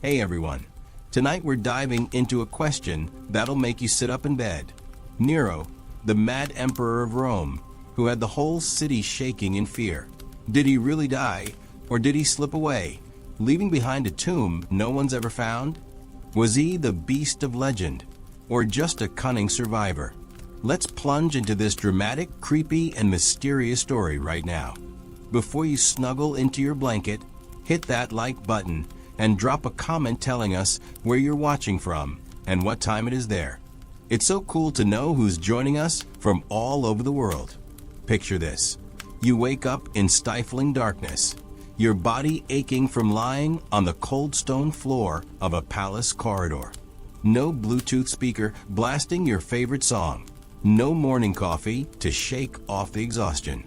Hey everyone, tonight we're diving into a question that'll make you sit up in bed. Nero, the mad emperor of Rome, who had the whole city shaking in fear. Did he really die, or did he slip away, leaving behind a tomb no one's ever found? Was he the beast of legend, or just a cunning survivor? Let's plunge into this dramatic, creepy, and mysterious story right now. Before you snuggle into your blanket, hit that like button and drop a comment telling us where you're watching from and what time it is there. It's so cool to know who's joining us from all over the world. Picture this. You wake up in stifling darkness, your body aching from lying on the cold stone floor of a palace corridor. No Bluetooth speaker blasting your favorite song. No morning coffee to shake off the exhaustion.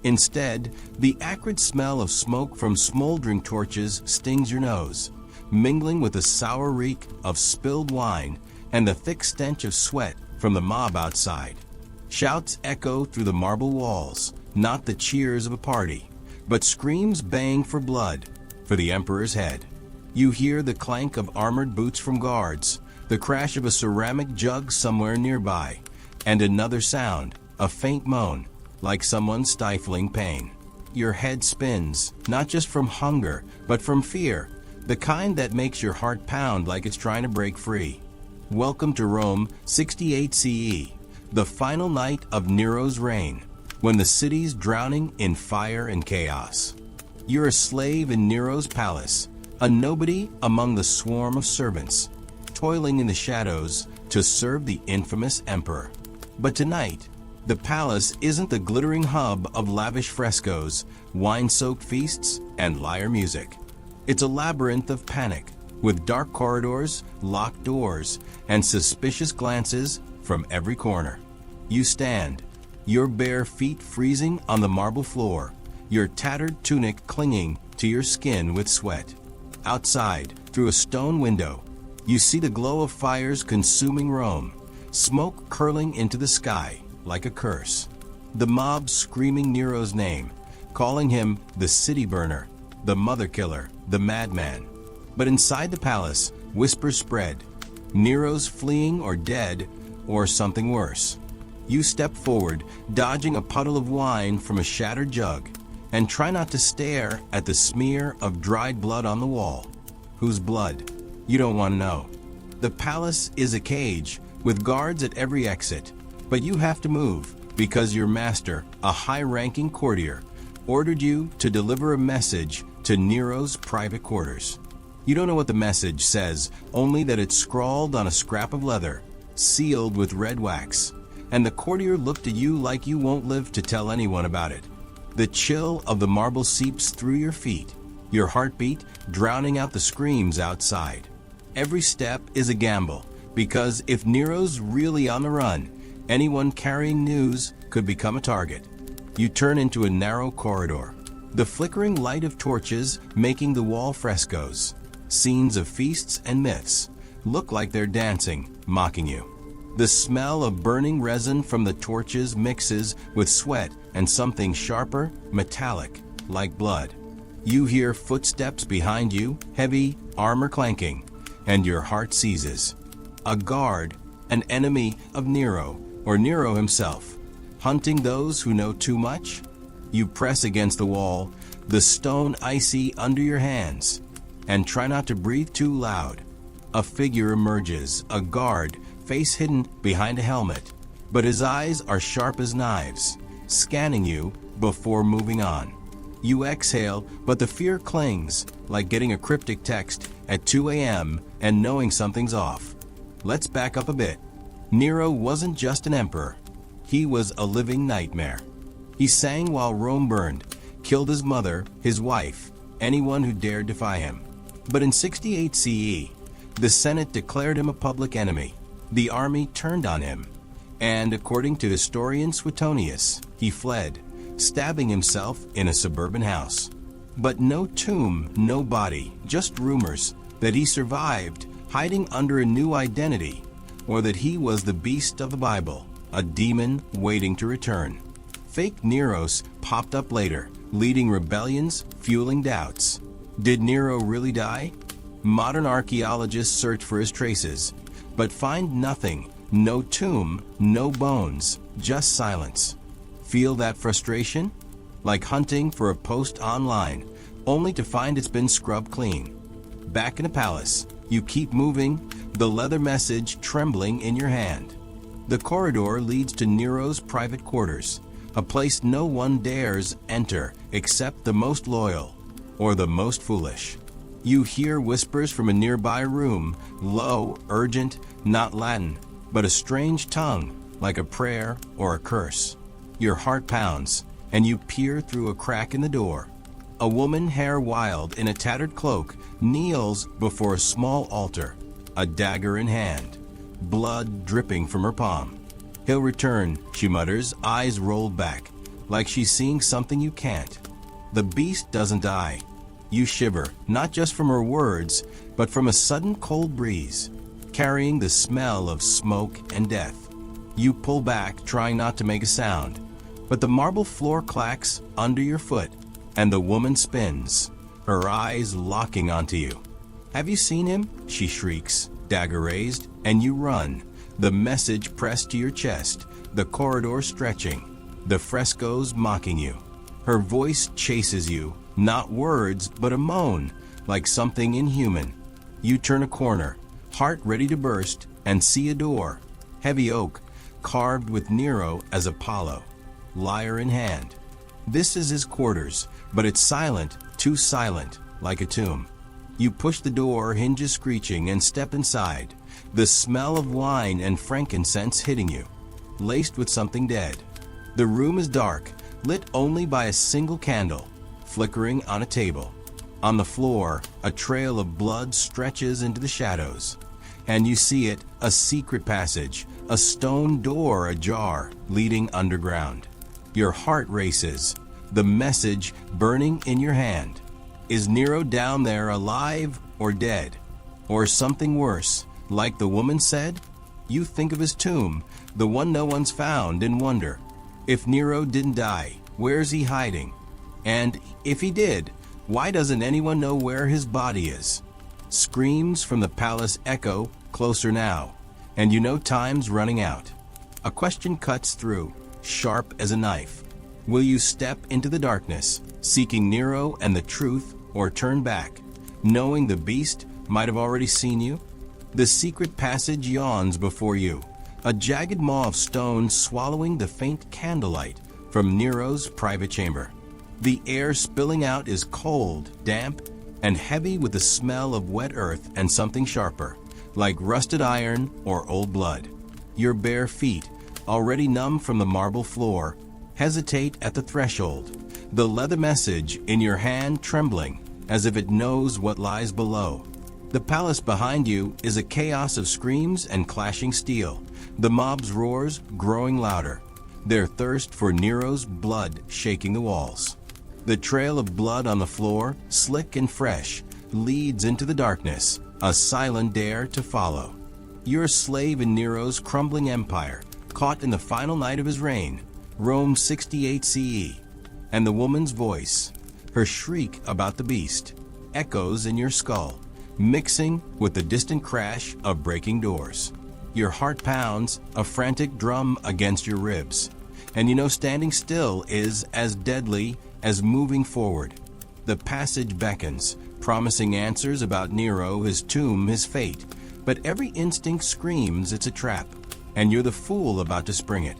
Instead, the acrid smell of smoke from smoldering torches stings your nose, mingling with the sour reek of spilled wine and the thick stench of sweat from the mob outside. Shouts echo through the marble walls, not the cheers of a party, but screams bang for blood, for the emperor's head. You hear the clank of armored boots from guards, the crash of a ceramic jug somewhere nearby, and another sound, a faint moan, like someone stifling pain. Your head spins, not just from hunger, but from fear, the kind that makes your heart pound like it's trying to break free. Welcome to Rome, 68 CE, the final night of Nero's reign, when the city's drowning in fire and chaos. You're a slave in Nero's palace, a nobody among the swarm of servants, toiling in the shadows to serve the infamous emperor. But tonight, the palace isn't the glittering hub of lavish frescoes, wine-soaked feasts, and lyre music. It's a labyrinth of panic, with dark corridors, locked doors, and suspicious glances from every corner. You stand, your bare feet freezing on the marble floor, your tattered tunic clinging to your skin with sweat. Outside, through a stone window, you see the glow of fires consuming Rome, smoke curling into the sky like a curse. The mob screaming Nero's name, calling him the city burner, the mother killer, the madman. But inside the palace, whispers spread. Nero's fleeing or dead, or something worse. You step forward, dodging a puddle of wine from a shattered jug, and try not to stare at the smear of dried blood on the wall. Whose blood? You don't want to know. The palace is a cage, with guards at every exit, but you have to move because your master, a high-ranking courtier, ordered you to deliver a message to Nero's private quarters. You don't know what the message says, only that it's scrawled on a scrap of leather, sealed with red wax, and the courtier looked at you like you won't live to tell anyone about it. The chill of the marble seeps through your feet, your heartbeat drowning out the screams outside. Every step is a gamble, because if Nero's really on the run, anyone carrying news could become a target. You turn into a narrow corridor, the flickering light of torches making the wall frescoes. Scenes of feasts and myths look like they're dancing, mocking you. The smell of burning resin from the torches mixes with sweat and something sharper, metallic, like blood. You hear footsteps behind you, heavy, armor clanking, and your heart seizes. A guard, an enemy of Nero, or Nero himself, hunting those who know too much? You press against the wall, the stone icy under your hands, and try not to breathe too loud. A figure emerges, a guard, face hidden behind a helmet, but his eyes are sharp as knives, scanning you before moving on. You exhale, but the fear clings, like getting a cryptic text at 2 a.m. and knowing something's off. Let's back up a bit. Nero wasn't just an emperor. He was a living nightmare. He sang while Rome burned, killed his mother, his wife, anyone who dared defy him. But in 68 CE, the Senate declared him a public enemy. The army turned on him, and according to historian Suetonius, he fled, stabbing himself in a suburban house. But no tomb, no body, just rumors that he survived, hiding under a new identity, or that he was the beast of the Bible, a demon waiting to return. Fake Neros popped up later, leading rebellions, fueling doubts. Did Nero really die? Modern archaeologists search for his traces, but find nothing. No tomb, no bones, just silence. Feel that frustration? Like hunting for a post online, only to find it's been scrubbed clean. Back in the palace, you keep moving, the leather message trembling in your hand. The corridor leads to Nero's private quarters, a place no one dares enter except the most loyal or the most foolish. You hear whispers from a nearby room, low, urgent, not Latin, but a strange tongue, like a prayer or a curse. Your heart pounds, and you peer through a crack in the door. A woman, hair wild, in a tattered cloak, kneels before a small altar, a dagger in hand, blood dripping from her palm. "He'll return," she mutters, eyes rolled back, like she's seeing something you can't. The beast doesn't die. You shiver, not just from her words, but from a sudden cold breeze, carrying the smell of smoke and death. You pull back, trying not to make a sound, but the marble floor clacks under your foot, and the woman spins, her eyes locking onto you. "Have you seen him?" she shrieks, dagger raised, and you run, the message pressed to your chest, the corridor stretching, the frescoes mocking you. Her voice chases you, not words, but a moan, like something inhuman. You turn a corner, heart ready to burst, and see a door, heavy oak, carved with Nero as Apollo, lyre in hand. This is his quarters, but it's silent, too silent, like a tomb. You push the door, hinges screeching, and step inside, the smell of wine and frankincense hitting you, laced with something dead. The room is dark, lit only by a single candle, flickering on a table. On the floor, a trail of blood stretches into the shadows, and you see it, a secret passage, a stone door ajar, leading underground. Your heart races, the message burning in your hand. Is Nero down there alive or dead? Or something worse, like the woman said? You think of his tomb, the one no one's found, and wonder, if Nero didn't die, where's he hiding? And if he did, why doesn't anyone know where his body is? Screams from the palace echo, closer now, and you know time's running out. A question cuts through, sharp as a knife. Will you step into the darkness, seeking Nero and the truth, or turn back, knowing the beast might have already seen you? The secret passage yawns before you, a jagged maw of stone swallowing the faint candlelight from Nero's private chamber. The air spilling out is cold, damp, and heavy with the smell of wet earth and something sharper, like rusted iron or old blood. Your bare feet, already numb from the marble floor, hesitate at the threshold, the leather message in your hand trembling as if it knows what lies below. The palace behind you is a chaos of screams and clashing steel, the mob's roars growing louder, their thirst for Nero's blood shaking the walls. The trail of blood on the floor, slick and fresh, leads into the darkness, a silent dare to follow. You're a slave in Nero's crumbling empire, caught in the final night of his reign, Rome 68 CE, and the woman's voice, her shriek about the beast, echoes in your skull, mixing with the distant crash of breaking doors. Your heart pounds, a frantic drum against your ribs, and you know standing still is as deadly as moving forward. The passage beckons, promising answers about Nero, his tomb, his fate, but every instinct screams it's a trap, and you're the fool about to spring it.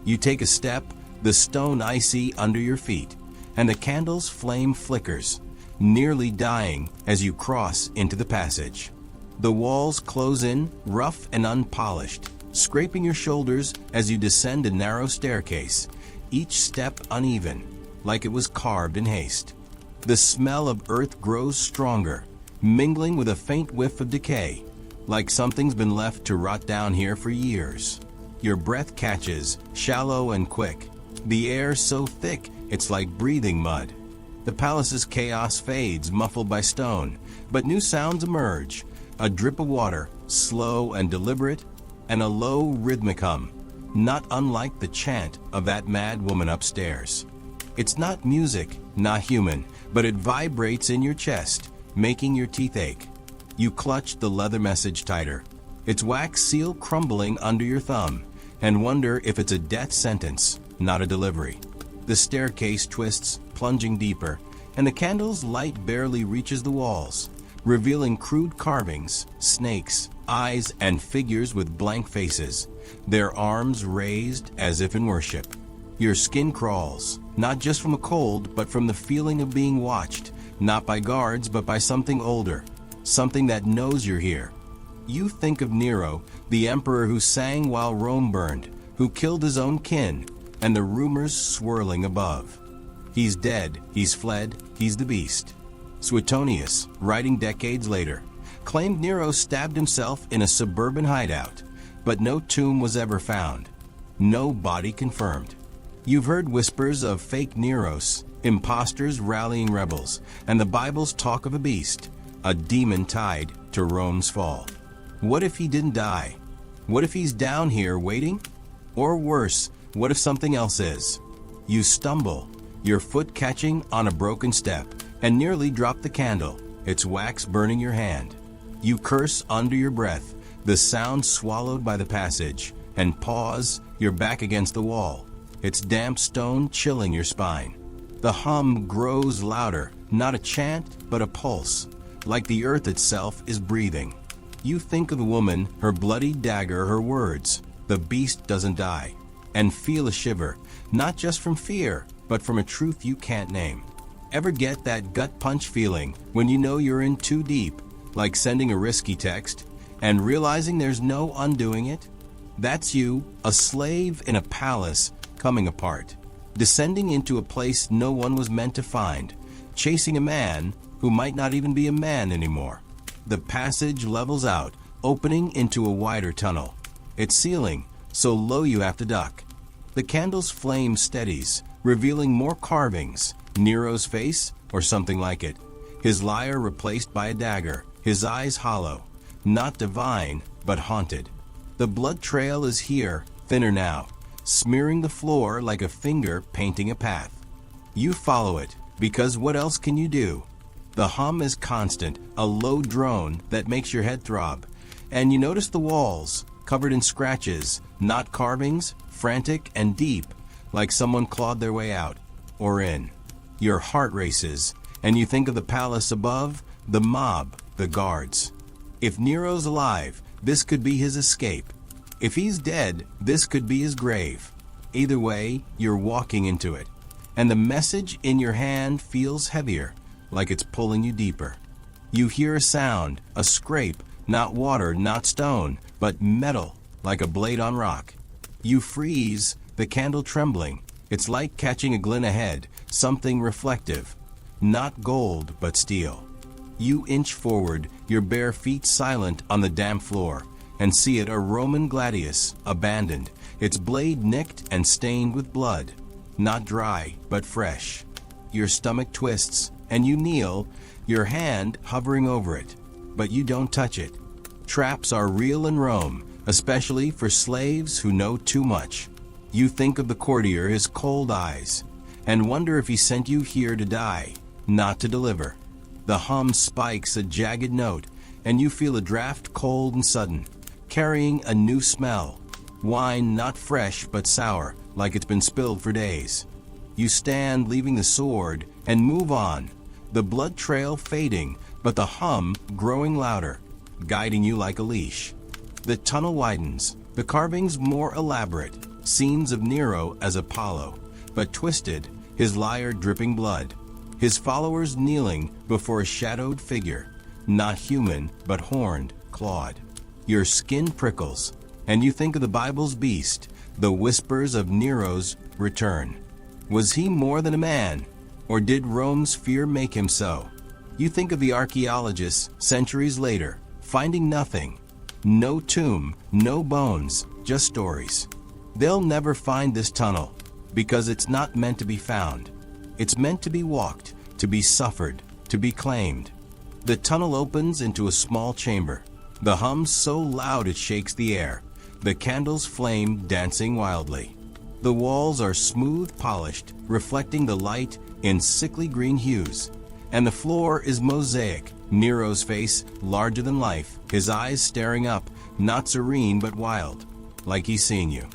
You take a step, the stone icy under your feet, and the candle's flame flickers, nearly dying as you cross into the passage. The walls close in, rough and unpolished, scraping your shoulders as you descend a narrow staircase, each step uneven, like it was carved in haste. The smell of earth grows stronger, mingling with a faint whiff of decay, like something's been left to rot down here for years. Your breath catches, shallow and quick, the air so thick it's like breathing mud. The palace's chaos fades, muffled by stone, but new sounds emerge, a drip of water, slow and deliberate, and a low rhythmic hum, not unlike the chant of that mad woman upstairs. It's not music, not human, but it vibrates in your chest, making your teeth ache. You clutch the leather message tighter, its wax seal crumbling under your thumb, and wonder if it's a death sentence, not a delivery. The staircase twists, plunging deeper, and the candle's light barely reaches the walls, revealing crude carvings, snakes, eyes, and figures with blank faces, their arms raised as if in worship. Your skin crawls, not just from a cold, but from the feeling of being watched, not by guards, but by something older, something that knows you're here. You think of Nero, the emperor who sang while Rome burned, who killed his own kin, and the rumors swirling above. He's dead, he's fled, he's the beast. Suetonius, writing decades later, claimed Nero stabbed himself in a suburban hideout, but no tomb was ever found, no body confirmed. You've heard whispers of fake Neros, imposters rallying rebels, and the Bible's talk of a beast, a demon tied to Rome's fall. What if he didn't die? What if he's down here waiting? Or worse, what if something else is? You stumble, your foot catching on a broken step, and nearly drop the candle, its wax burning your hand. You curse under your breath, the sound swallowed by the passage, and pause, your back against the wall, its damp stone chilling your spine. The hum grows louder, not a chant, but a pulse, like the earth itself is breathing. You think of the woman, her bloody dagger, her words, the beast doesn't die, and feel a shiver, not just from fear, but from a truth you can't name. Ever get that gut punch feeling when you know you're in too deep, like sending a risky text, and realizing there's no undoing it? That's you, a slave in a palace, coming apart, descending into a place no one was meant to find, chasing a man who might not even be a man anymore. The passage levels out, opening into a wider tunnel, its ceiling so low you have to duck. The candle's flame steadies, revealing more carvings, Nero's face or something like it, his lyre replaced by a dagger, his eyes hollow, not divine, but haunted. The blood trail is here, thinner now, smearing the floor like a finger painting a path. You follow it, because what else can you do? The hum is constant, a low drone that makes your head throb, and you notice the walls, covered in scratches, not carvings, frantic and deep, like someone clawed their way out, or in. Your heart races, and you think of the palace above, the mob, the guards. If Nero's alive, this could be his escape. If he's dead, this could be his grave. Either way, you're walking into it, and the message in your hand feels heavier, like it's pulling you deeper. You hear a sound, a scrape, not water, not stone, but metal, like a blade on rock. You freeze, the candle trembling, its light catching a glint ahead, something reflective, not gold, but steel. You inch forward, your bare feet silent on the damp floor, and see it, a Roman gladius, abandoned, its blade nicked and stained with blood, not dry, but fresh. Your stomach twists, and you kneel, your hand hovering over it, but you don't touch it. Traps are real in Rome, especially for slaves who know too much. You think of the courtier, his cold eyes, and wonder if he sent you here to die, not to deliver. The hum spikes a jagged note, and you feel a draft cold and sudden, carrying a new smell. Wine not fresh but sour, like it's been spilled for days. You stand, leaving the sword, and move on, the blood trail fading, but the hum growing louder, guiding you like a leash. The tunnel widens, the carvings more elaborate, scenes of Nero as Apollo, but twisted, his lyre dripping blood, his followers kneeling before a shadowed figure, not human, but horned, clawed. Your skin prickles, and you think of the Bible's beast, the whispers of Nero's return. Was he more than a man, or did Rome's fear make him so? You think of the archaeologists centuries later, finding nothing, no tomb, no bones, just stories. They'll never find this tunnel, because it's not meant to be found. It's meant to be walked, to be suffered, to be claimed. The tunnel opens into a small chamber, the hum so loud it shakes the air, the candle's flame dancing wildly. The walls are smooth polished, reflecting the light in sickly green hues, And the floor is mosaic. Nero's face, larger than life, his eyes staring up, not serene but wild, like he's seeing you.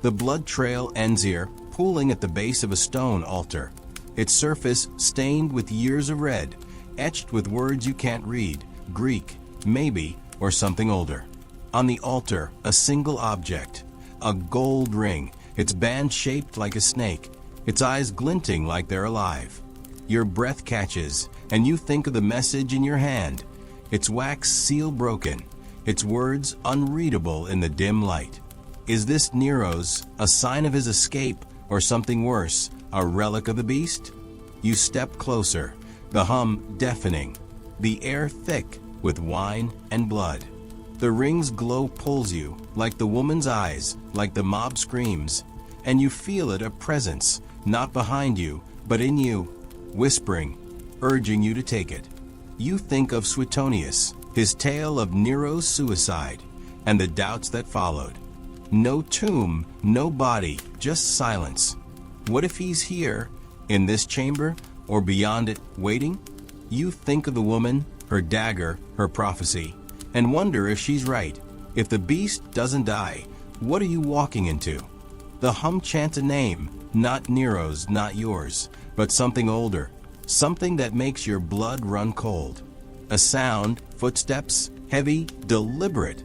The blood trail ends here, pooling at the base of a stone altar, its surface stained with years of red, etched with words you can't read, Greek, maybe, or something older. On the altar, a single object, a gold ring, its band shaped like a snake, its eyes glinting like they're alive. Your breath catches, and you think of the message in your hand, its wax seal broken, its words unreadable in the dim light. Is this Nero's, a sign of his escape, or something worse, a relic of the beast? You step closer, the hum deafening, the air thick with wine and blood. The ring's glow pulls you, like the woman's eyes, like the mob screams, and you feel it, a presence, not behind you, but in you, whispering, urging you to take it. You think of Suetonius, his tale of Nero's suicide, and the doubts that followed. No tomb, no body, just silence. What if he's here, in this chamber, or beyond it, waiting? You think of the woman, her dagger, her prophecy, and wonder if she's right. If the beast doesn't die, what are you walking into? The hum chants a name, not Nero's, not yours, but something older, something that makes your blood run cold. A sound, footsteps, heavy, deliberate,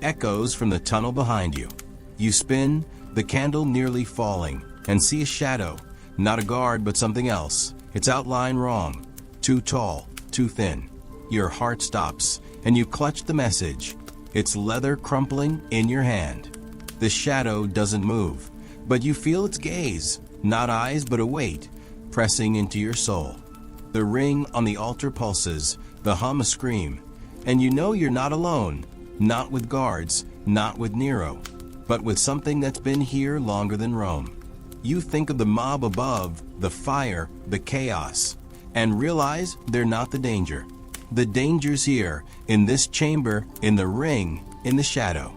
echoes from the tunnel behind you. You spin, the candle nearly falling, and see a shadow, not a guard but something else, its outline wrong, too tall, too thin. Your heart stops, and you clutch the message, its leather crumpling in your hand. The shadow doesn't move, but you feel its gaze, not eyes but a weight, pressing into your soul. The ring on the altar pulses, the hum a scream, and you know you're not alone, not with guards, not with Nero, but with something that's been here longer than Rome. You think of the mob above, the fire, the chaos, and realize they're not the danger. The danger's here, in this chamber, in the ring, in the shadow.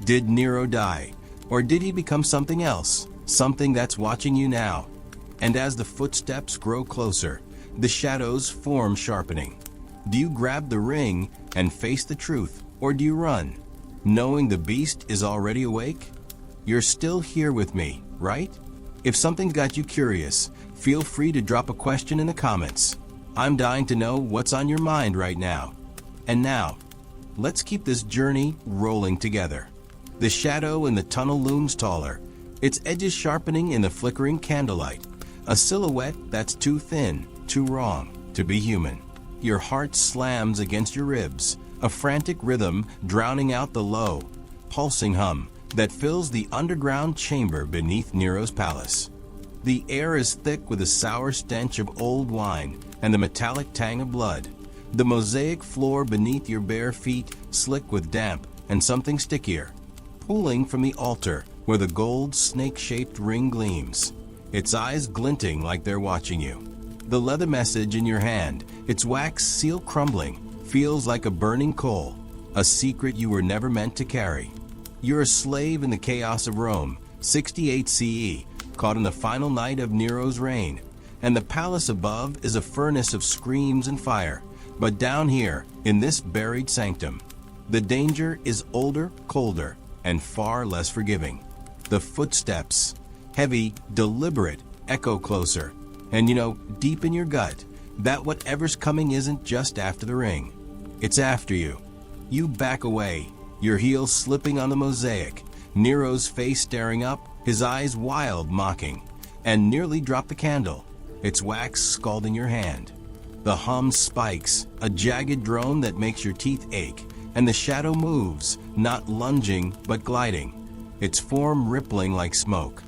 Did Nero die? Or did he become something else? Something that's watching you now? And as the footsteps grow closer, the shadows form sharpening. Do you grab the ring and face the truth, or do you run, knowing the beast is already awake? You're still here with me, right? If something's got you curious, feel free to drop a question in the comments. I'm dying to know what's on your mind right now. And now, let's keep this journey rolling together. The shadow in the tunnel looms taller, its edges sharpening in the flickering candlelight, a silhouette that's too thin, too wrong, to be human. Your heart slams against your ribs, a frantic rhythm drowning out the low, pulsing hum that fills the underground chamber beneath Nero's palace. The air is thick with a sour stench of old wine and the metallic tang of blood. The mosaic floor beneath your bare feet slick with damp and something stickier, pooling from the altar where the gold snake-shaped ring gleams, its eyes glinting like they're watching you. The leather message in your hand, its wax seal crumbling, feels like a burning coal, a secret you were never meant to carry. You're a slave in the chaos of Rome, 68 CE, caught in the final night of Nero's reign, and the palace above is a furnace of screams and fire. But down here, in this buried sanctum, the danger is older, colder, and far less forgiving. The footsteps, heavy, deliberate, echo closer, and deep in your gut, that whatever's coming isn't just after the ring. It's after you. You back away, your heels slipping on the mosaic, Nero's face staring up, his eyes wild, mocking, and nearly drop the candle, its wax scalding your hand. The hum spikes, a jagged drone that makes your teeth ache, and the shadow moves, not lunging but gliding, its form rippling like smoke.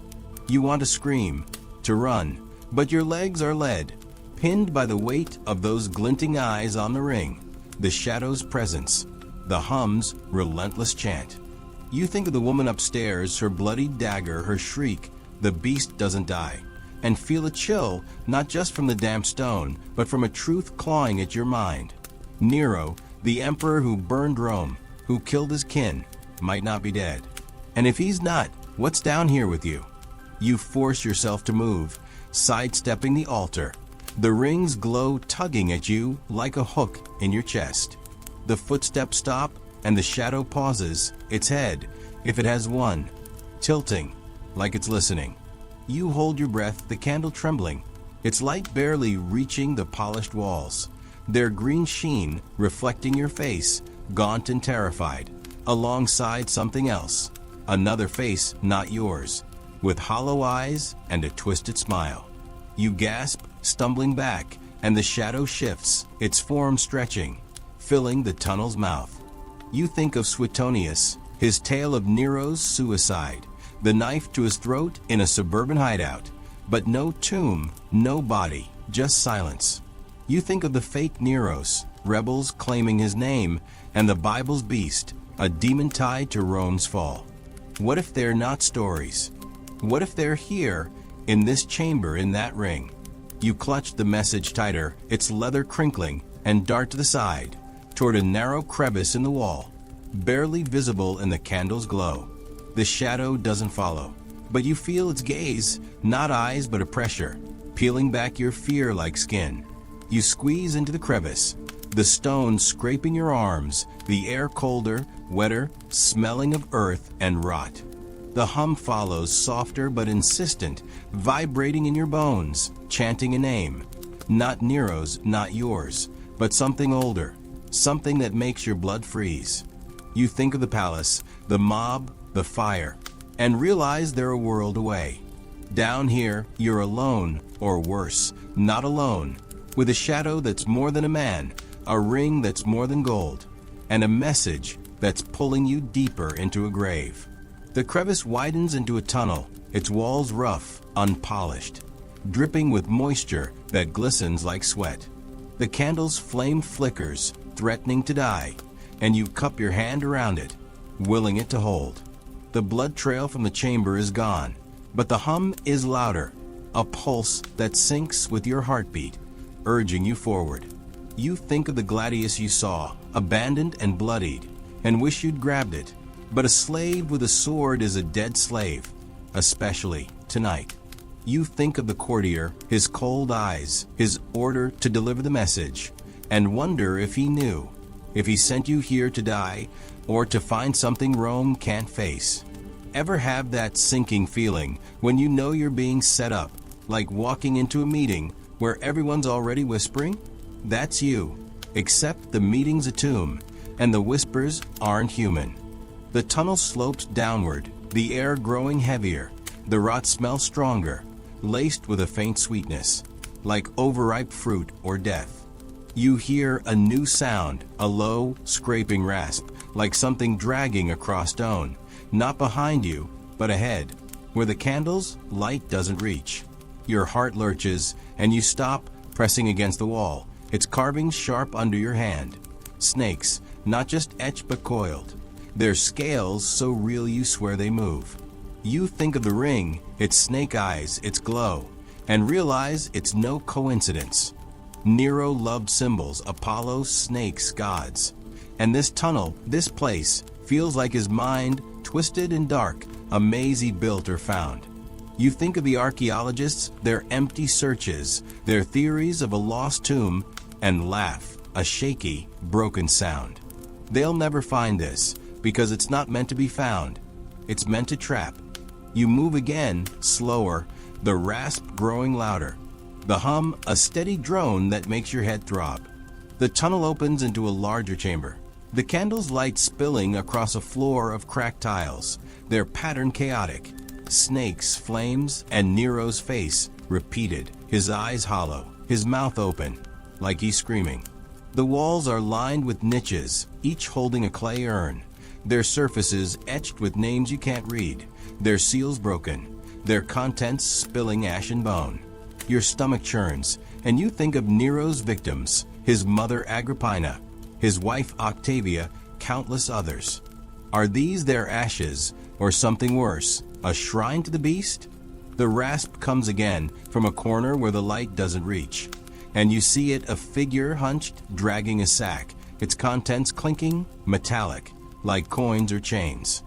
You want to scream, to run, but your legs are led, pinned by the weight of those glinting eyes on the ring, the shadow's presence, the hum's relentless chant. You think of the woman upstairs, her bloody dagger, her shriek, the beast doesn't die, and feel a chill, not just from the damp stone, but from a truth clawing at your mind. Nero, the emperor who burned Rome, who killed his kin, might not be dead. And if he's not, what's down here with you? You force yourself to move, sidestepping the altar, The rings glow, tugging at you like a hook in your chest. The footsteps stop, and the shadow pauses, its head, if it has one, tilting, like it's listening. You hold your breath, the candle trembling, its light barely reaching the polished walls, their green sheen reflecting your face, gaunt and terrified, alongside something else, another face not yours, with hollow eyes and a twisted smile. You gasp, stumbling back, and the shadow shifts, its form stretching, filling the tunnel's mouth. You think of Suetonius, his tale of Nero's suicide, the knife to his throat in a suburban hideout, but no tomb, no body, just silence. You think of the fake Neros, rebels claiming his name, and the Bible's beast, a demon tied to Rome's fall. What if they're not stories? What if they're here, in this chamber, in that ring? You clutch the message tighter, its leather crinkling, and dart to the side, toward a narrow crevice in the wall, barely visible in the candle's glow. The shadow doesn't follow, but you feel its gaze, not eyes but a pressure, peeling back your fear like skin. You squeeze into the crevice, the stone scraping your arms, the air colder, wetter, smelling of earth and rot. The hum follows, softer but insistent, vibrating in your bones, chanting a name. Not Nero's, not yours, but something older, something that makes your blood freeze. You think of the palace, the mob, the fire, and realize they're a world away. Down here, you're alone, or worse, not alone, with a shadow that's more than a man, a ring that's more than gold, and a message that's pulling you deeper into a grave. The crevice widens into a tunnel, its walls rough, unpolished, dripping with moisture that glistens like sweat. The candle's flame flickers, threatening to die, and you cup your hand around it, willing it to hold. The blood trail from the chamber is gone, but the hum is louder, a pulse that syncs with your heartbeat, urging you forward. You think of the gladius you saw, abandoned and bloodied, and wish you'd grabbed it. But a slave with a sword is a dead slave, especially tonight. You think of the courtier, his cold eyes, his order to deliver the message, and wonder if he knew, if he sent you here to die, or to find something Rome can't face. Ever have that sinking feeling when you know you're being set up, like walking into a meeting where everyone's already whispering? That's you, except the meeting's a tomb, and the whispers aren't human. The tunnel slopes downward, the air growing heavier, the rot smell stronger, laced with a faint sweetness, like overripe fruit or death. You hear a new sound, a low, scraping rasp, like something dragging across stone, not behind you, but ahead, where the candle's light doesn't reach. Your heart lurches, and you stop, pressing against the wall, its carvings sharp under your hand. Snakes, not just etched but coiled. Their scales so real you swear they move. You think of the ring, its snake eyes, its glow, and realize it's no coincidence. Nero loved symbols, Apollo, snakes, gods. And this tunnel, this place, feels like his mind, twisted and dark, a maze he built or found. You think of the archaeologists, their empty searches, their theories of a lost tomb, and laugh, a shaky, broken sound. They'll never find this, because it's not meant to be found. It's meant to trap. You move again, slower, the rasp growing louder. The hum, a steady drone that makes your head throb. The tunnel opens into a larger chamber. The candle's light spilling across a floor of cracked tiles, their pattern chaotic. Snakes, flames, and Nero's face, repeated, his eyes hollow, his mouth open, like he's screaming. The walls are lined with niches, each holding a clay urn, their surfaces etched with names you can't read, their seals broken, their contents spilling ash and bone. Your stomach churns, and you think of Nero's victims, his mother Agrippina, his wife Octavia, countless others. Are these their ashes, or something worse, a shrine to the beast? The rasp comes again from a corner where the light doesn't reach, and you see it, a figure hunched, dragging a sack, its contents clinking, metallic, like coins or chains.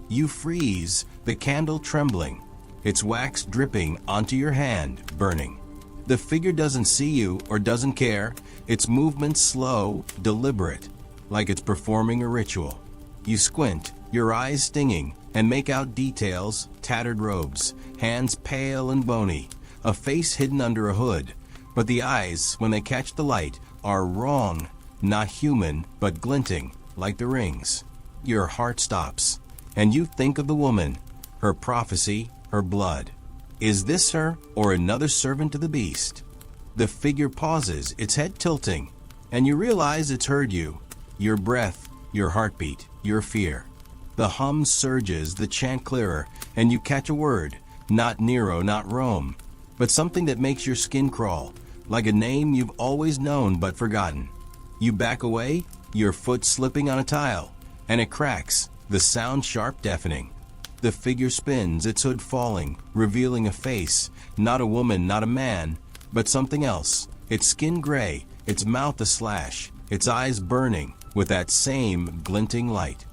You freeze, the candle trembling, its wax dripping onto your hand, burning. The figure doesn't see you or doesn't care. Its movement slow, deliberate, like it's performing a ritual. You squint, your eyes stinging, and make out details: tattered robes, hands pale and bony, a face hidden under a hood. But the eyes, when they catch the light, are wrong, not human, but glinting, like the rings. Your heart stops, and you think of the woman, her prophecy, her blood. Is this her, or another servant of the beast? The figure pauses, its head tilting, and you realize it's heard you. Your breath, your heartbeat, your fear. The hum surges, the chant clearer, and you catch a word. Not Nero, not Rome, but something that makes your skin crawl, like a name you've always known but forgotten. You back away, your foot slipping on a tile, and it cracks, the sound sharp, deafening. The figure spins, its hood falling, revealing a face, not a woman, not a man, but something else. Its skin gray, its mouth a slash, its eyes burning with that same glinting light.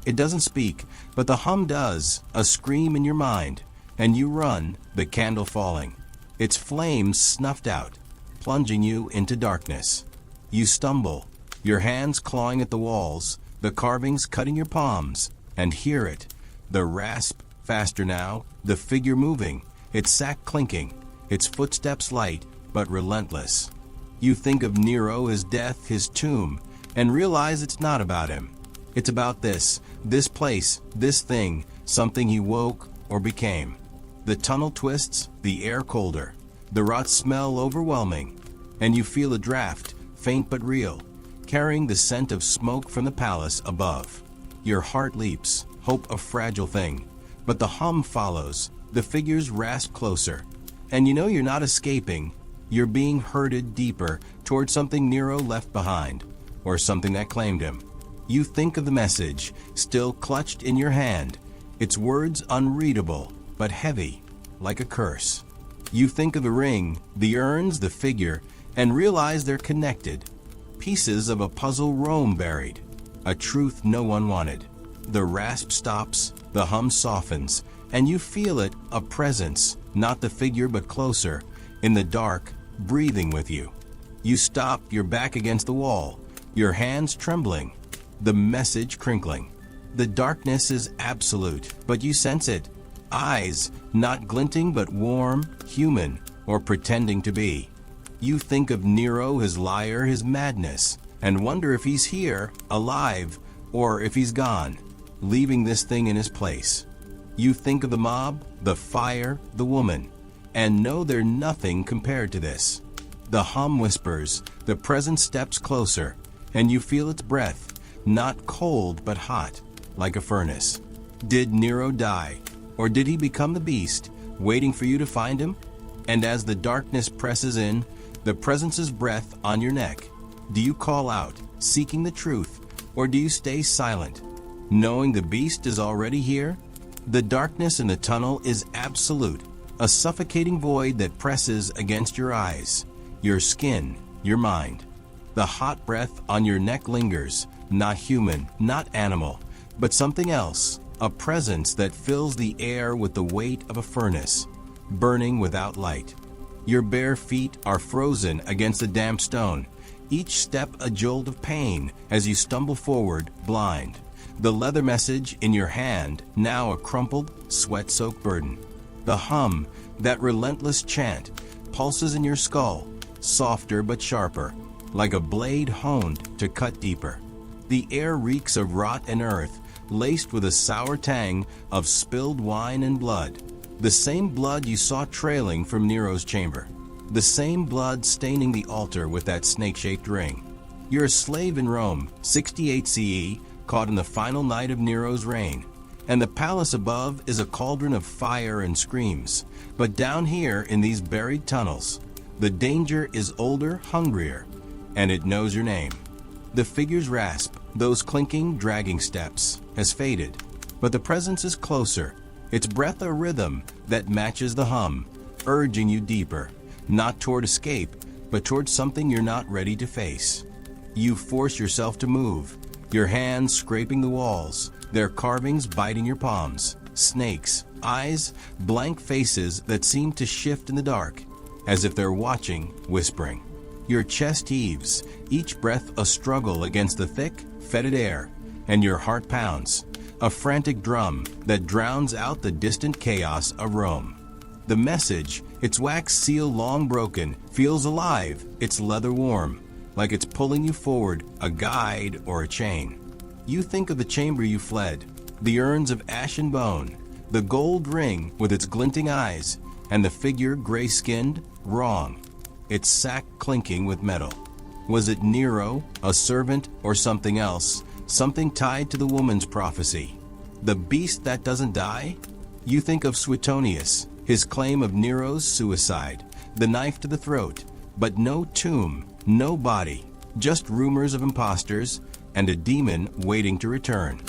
It doesn't speak, but the hum does, a scream in your mind, and you run, the candle falling, its flames snuffed out, plunging you into darkness. You stumble, your hands clawing at the walls, the carvings cutting your palms, and hear it, the rasp, faster now, the figure moving, its sack clinking, its footsteps light but relentless. You think of Nero, his death, his tomb, and realize it's not about him. It's about this place, this thing, something he woke or became. The tunnel twists, the air colder, the rot smell overwhelming, and you feel a draft, faint but real, carrying the scent of smoke from the palace above. Your heart leaps, hope a fragile thing, but the hum follows, the figures rasp closer, and you know you're not escaping, you're being herded deeper toward something Nero left behind, or something that claimed him. You think of the message, still clutched in your hand, its words unreadable, but heavy, like a curse. You think of the ring, the urns, the figure, and realize they're connected. Pieces of a puzzle Rome buried, a truth no one wanted. The rasp stops, the hum softens, and you feel it, a presence, not the figure but closer, in the dark, breathing with you. You stop, your back against the wall, your hands trembling, the message crinkling. The darkness is absolute, but you sense it. Eyes, not glinting but warm, human, or pretending to be. You think of Nero, his liar, his madness, and wonder if he's here, alive, or if he's gone, leaving this thing in his place. You think of the mob, the fire, the woman, and know they're nothing compared to this. The hum whispers, the presence steps closer, and you feel its breath, not cold but hot, like a furnace. Did Nero die, or did he become the beast, waiting for you to find him? And as the darkness presses in, the presence's breath on your neck, do you call out, seeking the truth, or do you stay silent, knowing the beast is already here? The darkness in the tunnel is absolute, a suffocating void that presses against your eyes, your skin, your mind. The hot breath on your neck lingers, not human, not animal, but something else, a presence that fills the air with the weight of a furnace, burning without light. Your bare feet are frozen against the damp stone, each step a jolt of pain as you stumble forward, blind. The leather message in your hand, now a crumpled, sweat-soaked burden. The hum, that relentless chant, pulses in your skull, softer but sharper, like a blade honed to cut deeper. The air reeks of rot and earth, laced with a sour tang of spilled wine and blood. The same blood you saw trailing from Nero's chamber. The same blood staining the altar with that snake-shaped ring. You're a slave in Rome, 68 CE, caught in the final night of Nero's reign. And the palace above is a cauldron of fire and screams. But down here in these buried tunnels, the danger is older, hungrier, and it knows your name. The figure's rasp, those clinking, dragging steps, has faded, but the presence is closer, its breath a rhythm that matches the hum, urging you deeper, not toward escape, but toward something you're not ready to face. You force yourself to move, your hands scraping the walls, their carvings biting your palms, snakes, eyes, blank faces that seem to shift in the dark. as if they're watching, whispering. Your chest heaves, each breath a struggle against the thick, fetid air, and your heart pounds, a frantic drum that drowns out the distant chaos of Rome. The message, its wax seal long broken, feels alive, its leather warm, like it's pulling you forward, a guide or a chain. You think of the chamber you fled, the urns of ash and bone, the gold ring with its glinting eyes, and the figure gray-skinned, wrong, its sack clinking with metal. Was it Nero, a servant, or something else, something tied to the woman's prophecy? The beast that doesn't die? You think of Suetonius, his claim of Nero's suicide, the knife to the throat, but no tomb, no body, just rumors of imposters and a demon waiting to return.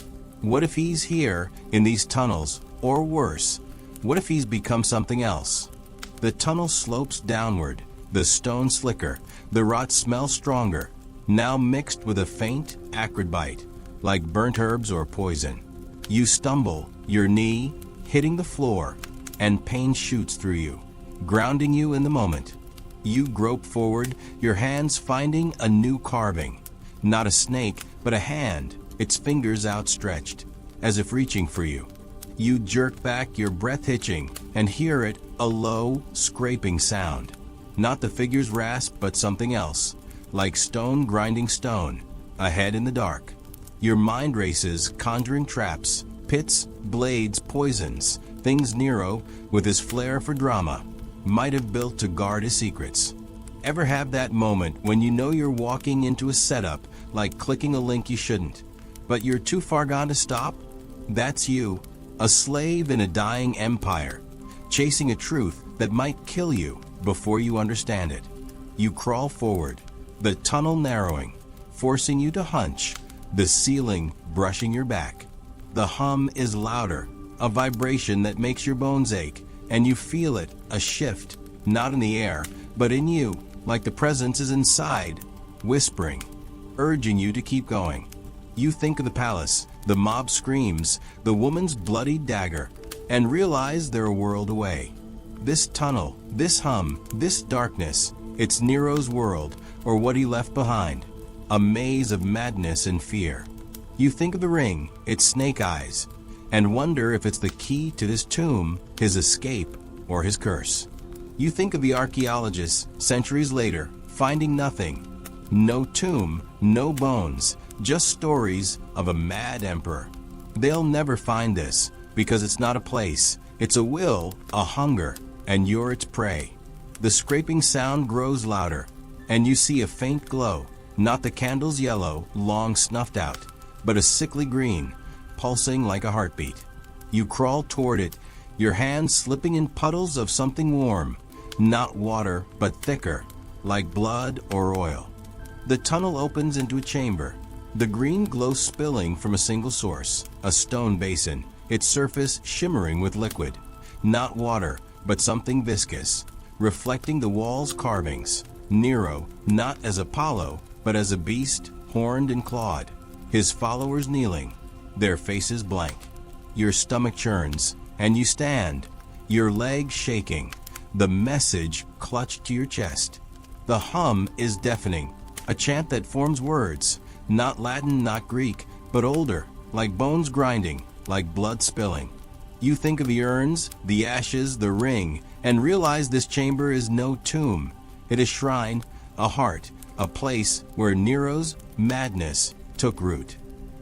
What if he's here in these tunnels, or worse, what if he's become something else? The tunnel slopes downward, the stone slicker, the rot smell stronger, now mixed with a faint, acrid bite, like burnt herbs or poison. You stumble, your knee hitting the floor, and pain shoots through you, grounding you in the moment. You grope forward, your hands finding a new carving. Not a snake, but a hand, its fingers outstretched, as if reaching for you. You jerk back, your breath hitching, and hear it, a low, scraping sound. Not the figure's rasp, but something else, like stone grinding stone, ahead in the dark. Your mind races, conjuring traps, pits, blades, poisons, things Nero, with his flair for drama, might have built to guard his secrets. Ever have that moment when you know you're walking into a setup, like clicking a link you shouldn't, but you're too far gone to stop? That's you, a slave in a dying empire, chasing a truth that might kill you before you understand it. You crawl forward, the tunnel narrowing, forcing you to hunch, the ceiling brushing your back. The hum is louder, a vibration that makes your bones ache, and you feel it, a shift, not in the air, but in you, like the presence is inside, whispering, urging you to keep going. You think of the palace, the mob screams, the woman's bloody dagger, and realize they're a world away. This tunnel, this hum, this darkness, it's Nero's world, or what he left behind, a maze of madness and fear. You think of the ring, its snake eyes, and wonder if it's the key to this tomb, his escape, or his curse. You think of the archaeologists, centuries later, finding nothing. No tomb, no bones, just stories of a mad emperor. They'll never find this, because it's not a place, it's a will, a hunger, and you're its prey. The scraping sound grows louder, and you see a faint glow, not the candle's yellow, long snuffed out, but a sickly green, pulsing like a heartbeat. You crawl toward it, your hands slipping in puddles of something warm, not water, but thicker, like blood or oil. The tunnel opens into a chamber, the green glow spilling from a single source, a stone basin, its surface shimmering with liquid. Not water, but something viscous, reflecting the wall's carvings. Nero, not as Apollo, but as a beast, horned and clawed. His followers kneeling, their faces blank. Your stomach churns, and you stand, your legs shaking, the message clutched to your chest. The hum is deafening, a chant that forms words, not Latin, not Greek, but older, like bones grinding, like blood spilling. You think of the urns, the ashes, the ring, and realize this chamber is no tomb. It is shrine, a heart, a place where Nero's madness took root.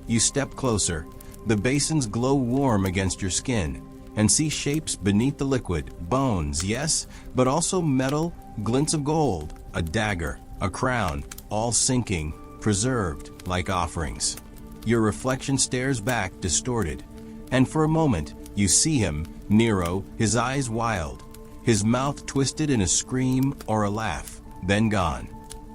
You step closer, the basins glow warm against your skin, and see shapes beneath the liquid, bones, yes, but also metal, glints of gold, a dagger, a crown, all sinking, preserved like offerings. Your reflection stares back, distorted, and for a moment you see him, Nero, his eyes wild, his mouth twisted in a scream or a laugh, then gone.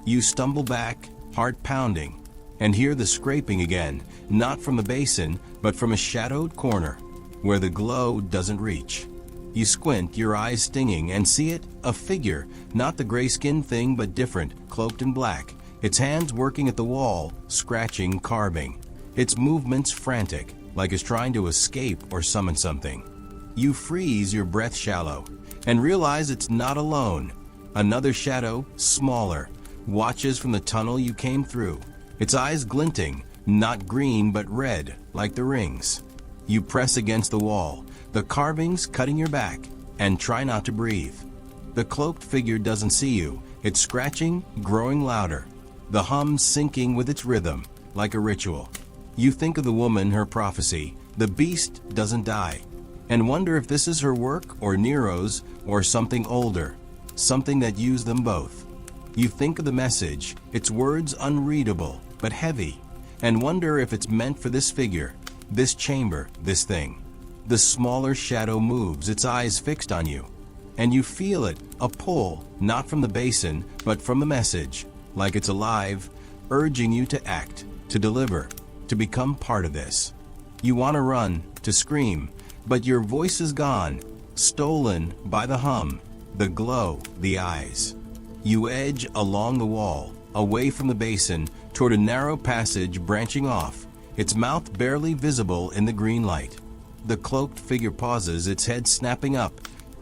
You stumble back, heart pounding, and hear the scraping again, not from the basin, but from a shadowed corner, where the glow doesn't reach. You squint, your eyes stinging, and see it, a figure, not the gray-skinned thing, but different, cloaked in black, its hands working at the wall, scratching, carving, its movements frantic, like it's trying to escape or summon something. You freeze, your breath shallow, and realize it's not alone. Another shadow, smaller, watches from the tunnel you came through, its eyes glinting, not green but red, like the rings. You press against the wall, the carvings cutting your back, and try not to breathe. The cloaked figure doesn't see you. It's scratching, growing louder, the hum syncing with its rhythm, like a ritual. You think of the woman, her prophecy, the beast doesn't die, and wonder if this is her work or Nero's or something older, something that used them both. You think of the message, its words unreadable but heavy, and wonder if it's meant for this figure, this chamber, this thing. The smaller shadow moves, its eyes fixed on you, and you feel it, a pull, not from the basin, but from the message, like it's alive, urging you to act, to deliver, to become part of this. You want to run, to scream, but your voice is gone, stolen by the hum, the glow, the eyes. You edge along the wall, away from the basin, toward a narrow passage branching off, its mouth barely visible in the green light. The cloaked figure pauses, its head snapping up,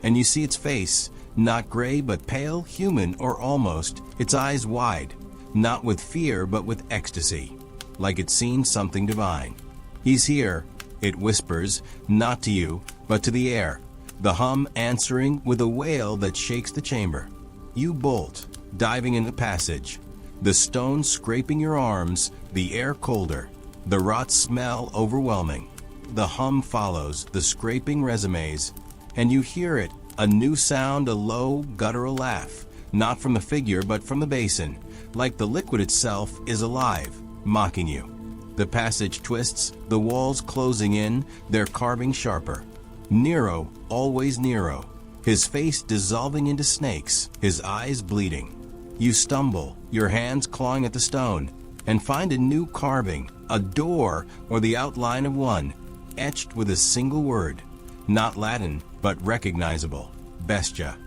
and you see its face, not gray but pale, human or almost, its eyes wide, not with fear but with ecstasy, like it's seen something divine. He's here, it whispers, not to you, but to the air, the hum answering with a wail that shakes the chamber. You bolt, diving in the passage, the stone scraping your arms, the air colder, the rot smell overwhelming. The hum follows, the scraping resumes, and you hear it, a new sound, a low, guttural laugh, not from the figure but from the basin, like the liquid itself is alive, mocking you. The passage twists, the walls closing in, their carving sharper. Nero, always Nero, his face dissolving into snakes, his eyes bleeding. You stumble, your hands clawing at the stone, and find a new carving, a door or the outline of one, etched with a single word, not Latin, but recognizable, bestia,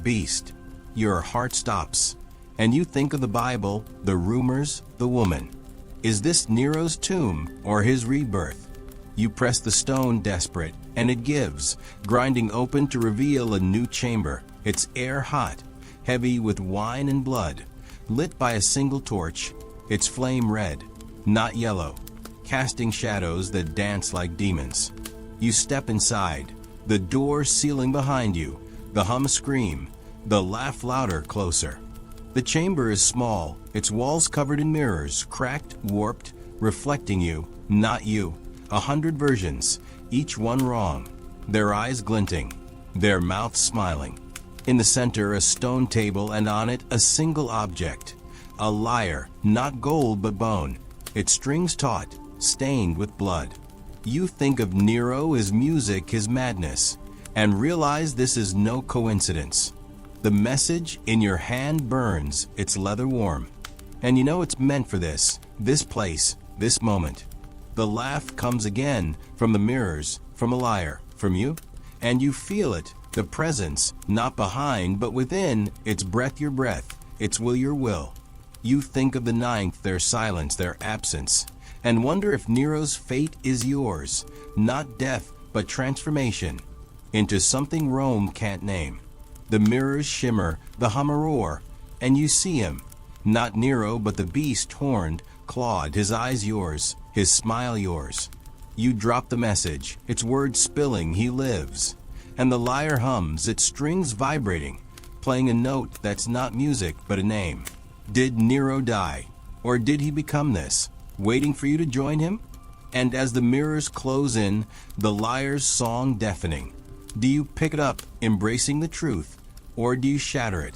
beast. Your heart stops, and you think of the Bible, the rumors, the woman. Is this Nero's tomb or his rebirth? You press the stone desperate, and it gives, grinding open to reveal a new chamber, its air hot, heavy with wine and blood, lit by a single torch, its flame red, not yellow, casting shadows that dance like demons. You step inside, the door sealing behind you, the hum scream, the laugh louder, closer. The chamber is small, its walls covered in mirrors, cracked, warped, reflecting you, not you. 100 versions, each one wrong, their eyes glinting, their mouths smiling. In the center, a stone table, and on it a single object, a lyre, not gold but bone, its strings taut, stained with blood. You think of Nero, his music, his madness, and realize this is no coincidence. The message in your hand burns, its leather warm, and you know it's meant for this place, this moment. The laugh comes again from the mirrors, from a lyre, from you, and you feel it, the presence, not behind but within, its breath your breath, its will your will. You think of the ninth, their silence, their absence, and wonder if Nero's fate is yours, not death but transformation, into something Rome can't name. The mirrors shimmer, the hum a roar, and you see him, not Nero but the beast, horned, clawed, his eyes yours, his smile yours. You drop the message, its words spilling, he lives, and the lyre hums, its strings vibrating, playing a note that's not music but a name. Did Nero die, or did he become this, waiting for you to join him? And as the mirrors close in, the lyre's song deafening, do you pick it up, embracing the truth, or do you shatter it,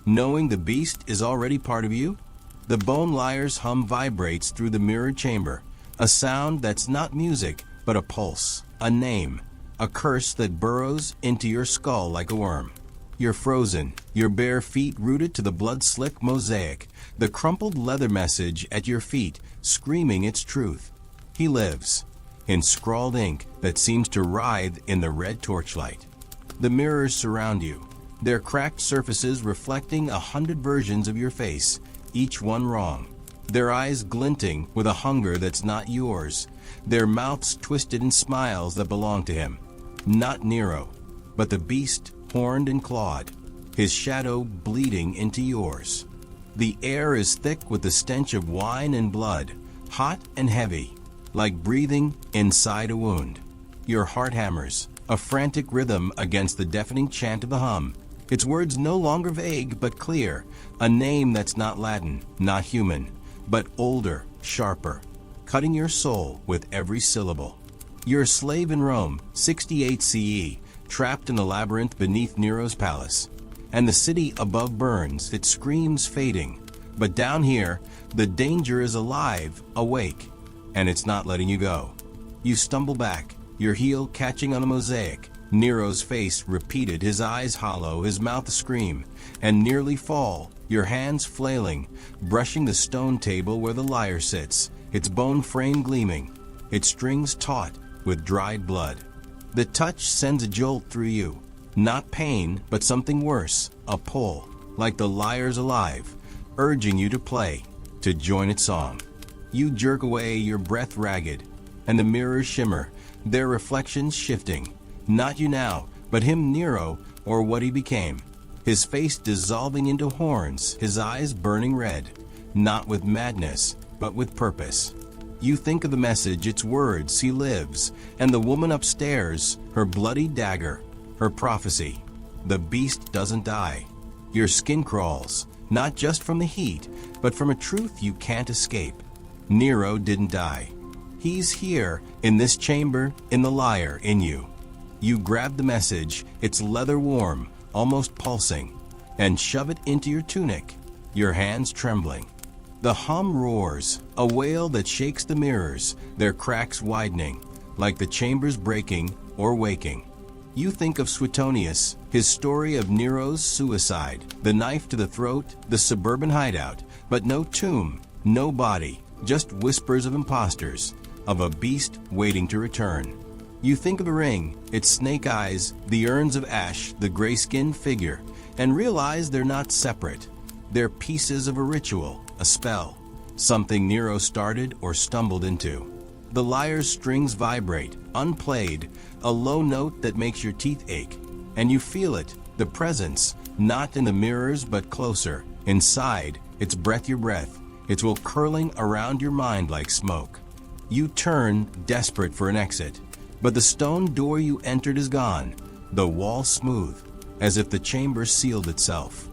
knowing the beast is already part of you? The bone lyre's hum vibrates through the mirrored chamber, a sound that's not music but a pulse, a name, a curse that burrows into your skull like a worm. You're frozen, your bare feet rooted to the blood-slick mosaic, the crumpled leather message at your feet, screaming its truth. He lives, in scrawled ink that seems to writhe in the red torchlight. The mirrors surround you, their cracked surfaces reflecting 100 versions of your face, each one wrong. Their eyes glinting with a hunger that's not yours, their mouths twisted in smiles that belong to him. Not Nero, but the beast, horned and clawed. his shadow bleeding into yours. The air is thick with the stench of wine and blood, hot and heavy, like breathing inside a wound. Your heart hammers, a frantic rhythm against the deafening chant of the hum. Its words no longer vague but clear, a name that's not Latin, not human, but older, sharper, cutting your soul with every syllable. You're a slave in Rome, 68 CE, trapped in the labyrinth beneath Nero's palace. And the city above burns, its screams fading. But down here, the danger is alive, awake, and it's not letting you go. You stumble back, your heel catching on a mosaic. Nero's face repeated, his eyes hollow, his mouth a scream, and nearly fall, your hands flailing, brushing the stone table where the lyre sits, its bone frame gleaming, its strings taut with dried blood. The touch sends a jolt through you. Not pain, but something worse, a pull, like the lyre's alive, urging you to play, to join its song. You jerk away, your breath ragged, and the mirrors shimmer, their reflections shifting. Not you now, but him Nero, or what he became. His face dissolving into horns, his eyes burning red, not with madness, but with purpose. You think of the message, its words, he lives, and the woman upstairs, her bloody dagger, her prophecy. The beast doesn't die. Your skin crawls, not just from the heat, but from a truth you can't escape. Nero didn't die. He's here, in this chamber, in the lyre, in you. You grab the message, it's leather warm, almost pulsing, and shove it into your tunic, your hands trembling. The hum roars, a wail that shakes the mirrors, their cracks widening, like the chambers breaking or waking. You think of Suetonius, his story of Nero's suicide, the knife to the throat, the suburban hideout, but no tomb, no body, just whispers of imposters, of a beast waiting to return. You think of the ring, its snake eyes, the urns of ash, the gray-skinned figure, and realize they're not separate. They're pieces of a ritual, a spell, something Nero started or stumbled into. The lyre's strings vibrate, unplayed, a low note that makes your teeth ache. And you feel it, the presence, not in the mirrors but closer, inside, its breath your breath, its will curling around your mind like smoke. You turn, desperate for an exit, but the stone door you entered is gone, the wall smooth, as if the chamber sealed itself.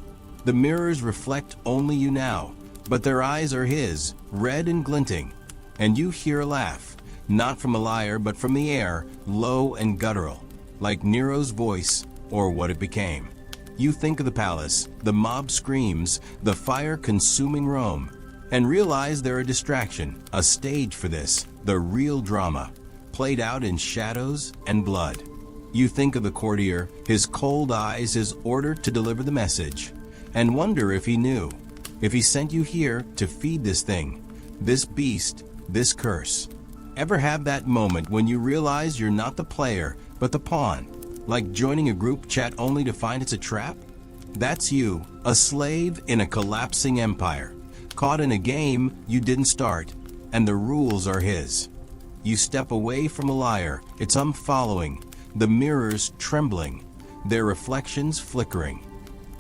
The mirrors reflect only you now, but their eyes are his, red and glinting. And you hear a laugh, not from a lyre but from the air, low and guttural, like Nero's voice or what it became. You think of the palace, the mob screams, the fire consuming Rome, and realize they're a distraction, a stage for this, the real drama, played out in shadows and blood. You think of the courtier, his cold eyes, his order to deliver the message, and wonder if he knew, if he sent you here to feed this thing, this beast, this curse. Ever have that moment when you realize you're not the player, but the pawn, like joining a group chat only to find it's a trap? That's you, a slave in a collapsing empire, caught in a game you didn't start, and the rules are his. You step away from the lyre, its following, the mirrors trembling, their reflections flickering.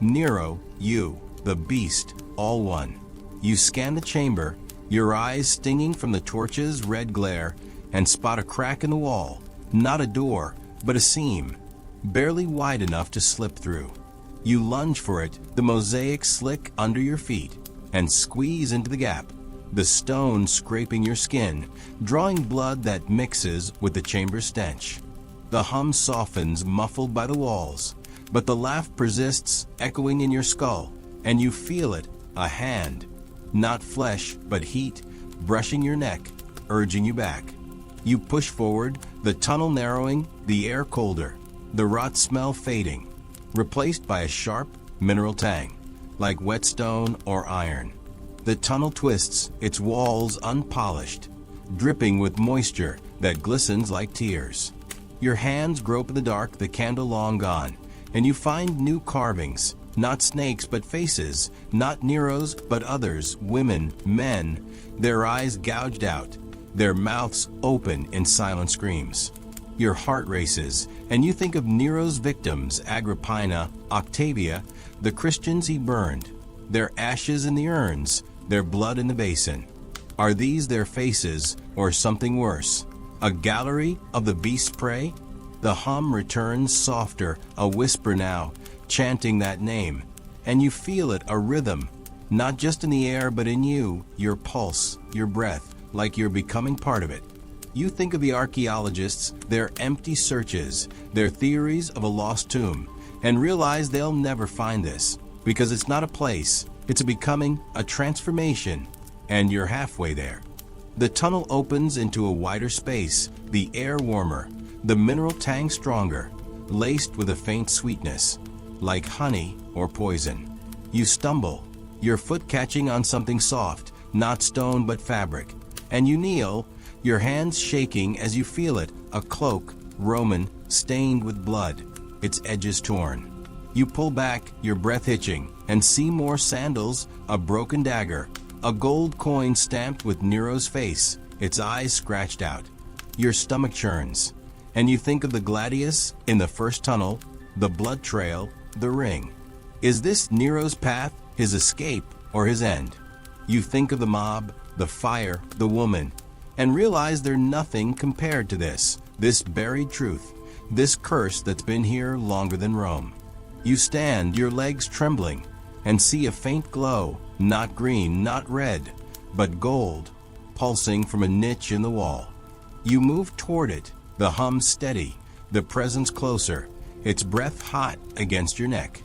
Nero, you, the beast, all one. You scan the chamber, your eyes stinging from the torch's red glare, and spot a crack in the wall, not a door, but a seam, barely wide enough to slip through. You lunge for it, the mosaic slick under your feet, and squeeze into the gap, the stone scraping your skin, drawing blood that mixes with the chamber's stench. The hum softens, muffled by the walls, but the laugh persists, echoing in your skull, and you feel it, a hand, not flesh, but heat, brushing your neck, urging you back. You push forward, the tunnel narrowing, the air colder, the rot smell fading, replaced by a sharp, mineral tang, like whetstone or iron. The tunnel twists, its walls unpolished, dripping with moisture that glistens like tears. Your hands grope in the dark, the candle long gone, and you find new carvings, not snakes but faces, not Nero's but others, women, men, their eyes gouged out, their mouths open in silent screams. Your heart races, and you think of Nero's victims, Agrippina, Octavia, the Christians he burned, their ashes in the urns, their blood in the basin. Are these their faces, or something worse? A gallery of the beast's prey? The hum returns softer, a whisper now, chanting that name. And you feel it, a rhythm, not just in the air but in you, your pulse, your breath, like you're becoming part of it. You think of the archaeologists, their empty searches, their theories of a lost tomb, and realize they'll never find this, because it's not a place, it's a becoming, a transformation, and you're halfway there. The tunnel opens into a wider space, the air warmer, the mineral tang stronger, laced with a faint sweetness, like honey or poison. You stumble, your foot catching on something soft, not stone but fabric, and you kneel, your hands shaking as you feel it, a cloak, Roman, stained with blood, its edges torn. You pull back, your breath hitching, and see more sandals, a broken dagger, a gold coin stamped with Nero's face, its eyes scratched out. Your stomach churns, and you think of the gladius in the first tunnel, the blood trail, the ring. Is this Nero's path, his escape, or his end? You think of the mob, the fire, the woman, and realize they're nothing compared to this buried truth, this curse that's been here longer than Rome. You stand, your legs trembling, and see a faint glow, not green, not red, but gold, pulsing from a niche in the wall. You move toward it, the hum steady, the presence closer, its breath hot against your neck.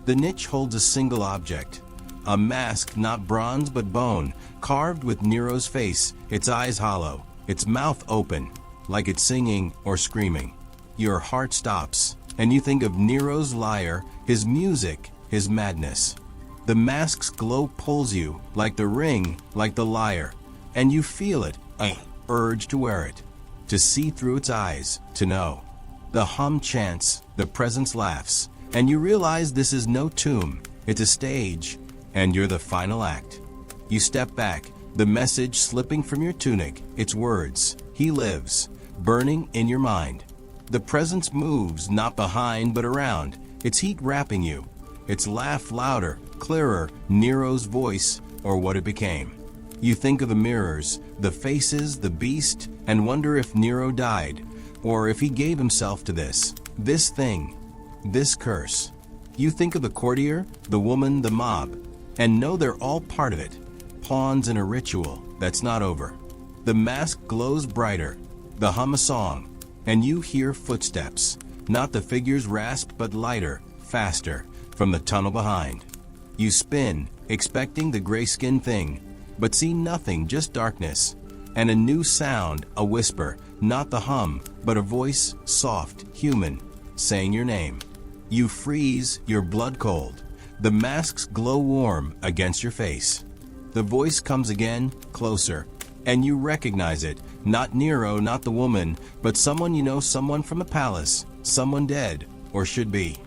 The niche holds a single object, a mask not bronze but bone, carved with Nero's face, its eyes hollow, its mouth open, like it's singing or screaming. Your heart stops, and you think of Nero's lyre, his music, his madness. The mask's glow pulls you, like the ring, like the lyre, and you feel it, an urge to wear it, to see through its eyes, to know. The hum chants, the presence laughs, and you realize this is no tomb, it's a stage, and you're the final act. You step back, the message slipping from your tunic, its words, he lives, burning in your mind. The presence moves, not behind but around, its heat wrapping you, its laugh louder, clearer, Nero's voice, or what it became. You think of the mirrors, the faces, the beast, and wonder if Nero died, or if he gave himself to this thing, this curse. You think of the courtier, the woman, the mob, and know they're all part of it, pawns in a ritual that's not over. The mask glows brighter, the hum a song, and you hear footsteps, not the figure's rasp but lighter, faster, from the tunnel behind. You spin, expecting the gray-skinned thing, but see nothing, just darkness, and a new sound, a whisper, not the hum, but a voice, soft, human, saying your name. You freeze, your blood cold. The masks glow warm against your face. The voice comes again, closer, and you recognize it, not Nero, not the woman, but someone you know, someone from the palace, someone dead, or should be.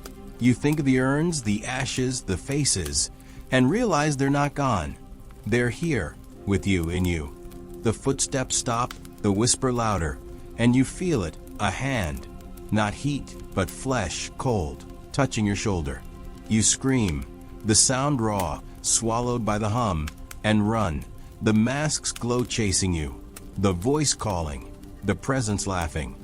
You think of the urns, the ashes, the faces, and realize they're not gone. They're here, with you, in you. The footsteps stop, the whisper louder, and you feel it, a hand, not heat, but flesh, cold, touching your shoulder. You scream, the sound raw, swallowed by the hum, and run, the mask's glow chasing you, the voice calling, the presence laughing.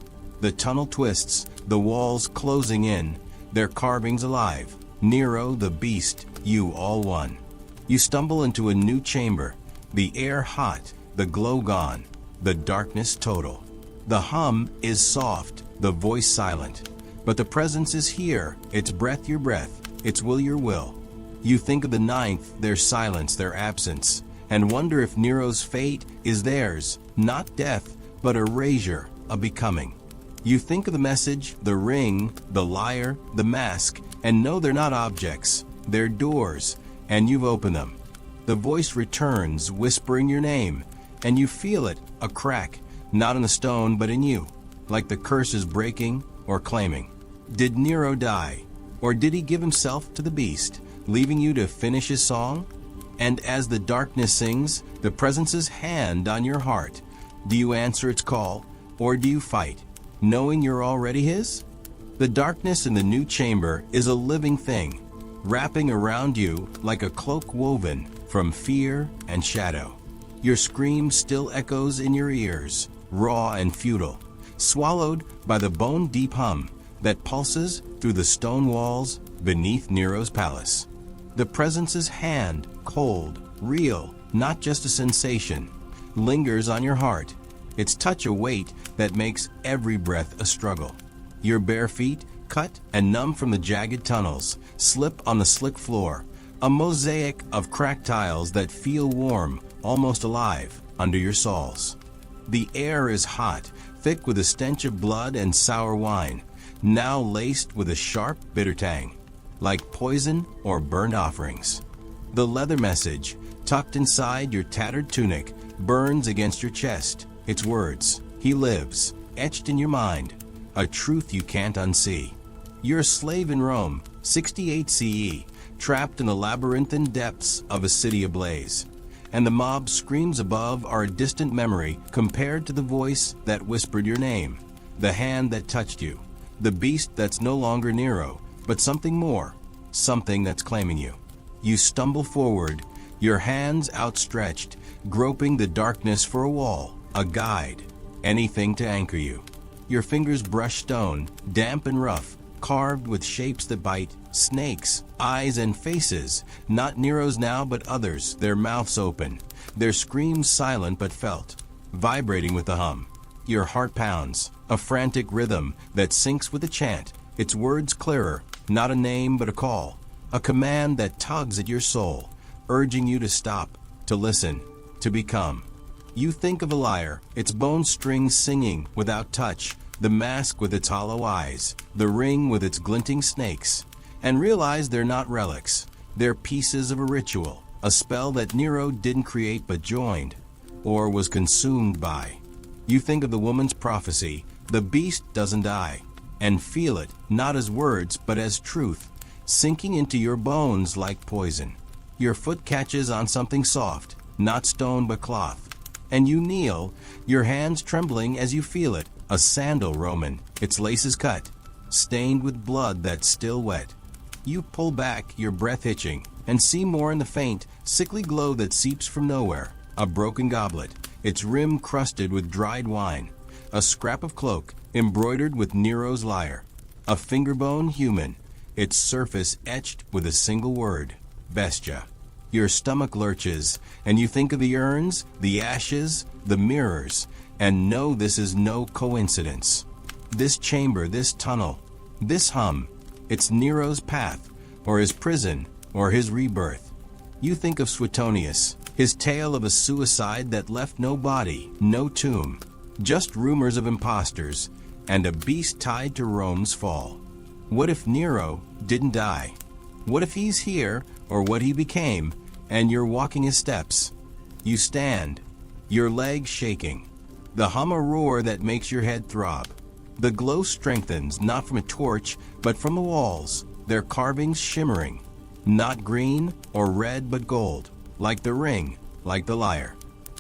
The tunnel twists, the walls closing in, their carvings alive. Nero, the beast, you all one. You stumble into a new chamber, the air hot, the glow gone, the darkness total. The hum is soft, the voice silent, but the presence is here, its breath your breath, its will your will. You think of the ninth, their silence, their absence, and wonder if Nero's fate is theirs, not death, but erasure, a becoming. You think of the message, the ring, the lyre, the mask, and know they're not objects, they're doors, and you've opened them. The voice returns, whispering your name, and you feel it, a crack, not in the stone but in you, like the curse is breaking or claiming. Did Nero die, or did he give himself to the beast, leaving you to finish his song? And as the darkness sings, the presence's hand on your heart, do you answer its call, or do you fight? knowing you're already his? The darkness in the new chamber is a living thing, wrapping around you like a cloak woven from fear and shadow. Your scream still echoes in your ears, raw and futile, swallowed by the bone-deep hum that pulses through the stone walls beneath Nero's palace. The presence's hand, cold, real, not just a sensation, lingers on your heart, its touch a weight that makes every breath a struggle. Your bare feet, cut and numb from the jagged tunnels, slip on the slick floor, a mosaic of cracked tiles that feel warm, almost alive, under your soles. The air is hot, thick with a stench of blood and sour wine, now laced with a sharp, bitter tang, like poison or burnt offerings. The leather message, tucked inside your tattered tunic, burns against your chest. Its words, "He lives," etched in your mind, a truth you can't unsee. You're a slave in Rome, 68 CE, trapped in the labyrinthine depths of a city ablaze. And the mob screams above are a distant memory compared to the voice that whispered your name, the hand that touched you, the beast that's no longer Nero, but something more, something that's claiming you. You stumble forward, your hands outstretched, groping the darkness for a wall, a guide, anything to anchor you. Your fingers brush stone, damp and rough, carved with shapes that bite, snakes, eyes and faces, not Nero's now but others, their mouths open, their screams silent but felt, vibrating with the hum. Your heart pounds, a frantic rhythm that syncs with a chant, its words clearer, not a name but a call, a command that tugs at your soul, urging you to stop, to listen, to become. You think of a lyre, its bone strings singing without touch, the mask with its hollow eyes, the ring with its glinting snakes, and realize they're not relics. They're pieces of a ritual, a spell that Nero didn't create but joined, or was consumed by. You think of the woman's prophecy, the beast doesn't die, and feel it, not as words but as truth, sinking into your bones like poison. Your foot catches on something soft, not stone but cloth, and you kneel, your hands trembling as you feel it, a sandal Roman, its laces cut, stained with blood that's still wet. You pull back, your breath hitching, and see more in the faint, sickly glow that seeps from nowhere, a broken goblet, its rim crusted with dried wine, a scrap of cloak embroidered with Nero's lyre, a fingerbone human, its surface etched with a single word, Bestia. Your stomach lurches, and you think of the urns, the ashes, the mirrors, and know this is no coincidence. This chamber, this tunnel, this hum, it's Nero's path, or his prison, or his rebirth. You think of Suetonius, his tale of a suicide that left no body, no tomb, just rumors of impostors, and a beast tied to Rome's fall. What if Nero didn't die? What if he's here, or what he became, and you're walking his steps? You stand, your legs shaking, the hum a roar that makes your head throb. The glow strengthens, not from a torch, but from the walls, their carvings shimmering, not green or red but gold, like the ring, like the lyre.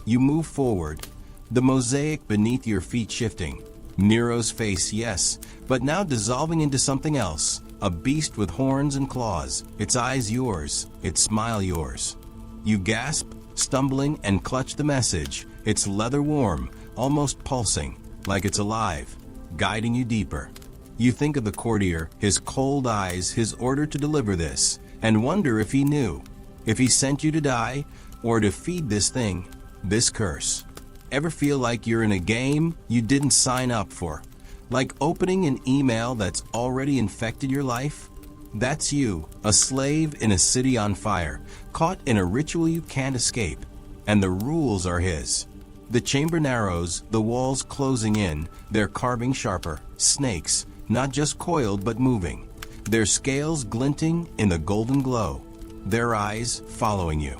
You move forward, the mosaic beneath your feet shifting. Nero's face, yes, but now dissolving into something else, a beast with horns and claws, its eyes yours, its smile yours. You gasp, stumbling, and clutch the message, its leather warm, almost pulsing, like it's alive, guiding you deeper. You think of the courtier, his cold eyes, his order to deliver this, and wonder if he knew, if he sent you to die, or to feed this thing, this curse. Ever feel like you're in a game you didn't sign up for? Like opening an email that's already infected your life? That's you, a slave in a city on fire, caught in a ritual you can't escape, and the rules are his. The chamber narrows, the walls closing in, their carving sharper, snakes, not just coiled but moving, their scales glinting in the golden glow, their eyes following you.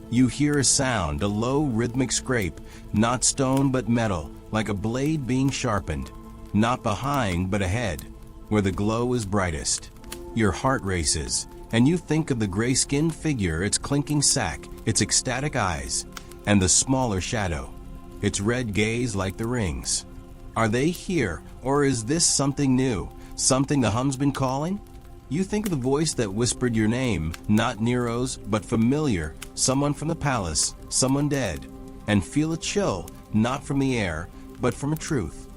You hear a sound, a low rhythmic scrape, not stone but metal, like a blade being sharpened, not behind but ahead, where the glow is brightest. Your heart races, and you think of the gray-skinned figure, its clinking sack, its ecstatic eyes, and the smaller shadow, its red gaze like the rings. Are they here, or is this something new, something the hum's been calling? You think of the voice that whispered your name, not Nero's, but familiar, someone from the palace, someone dead, and feel a chill, not from the air, but from a truth.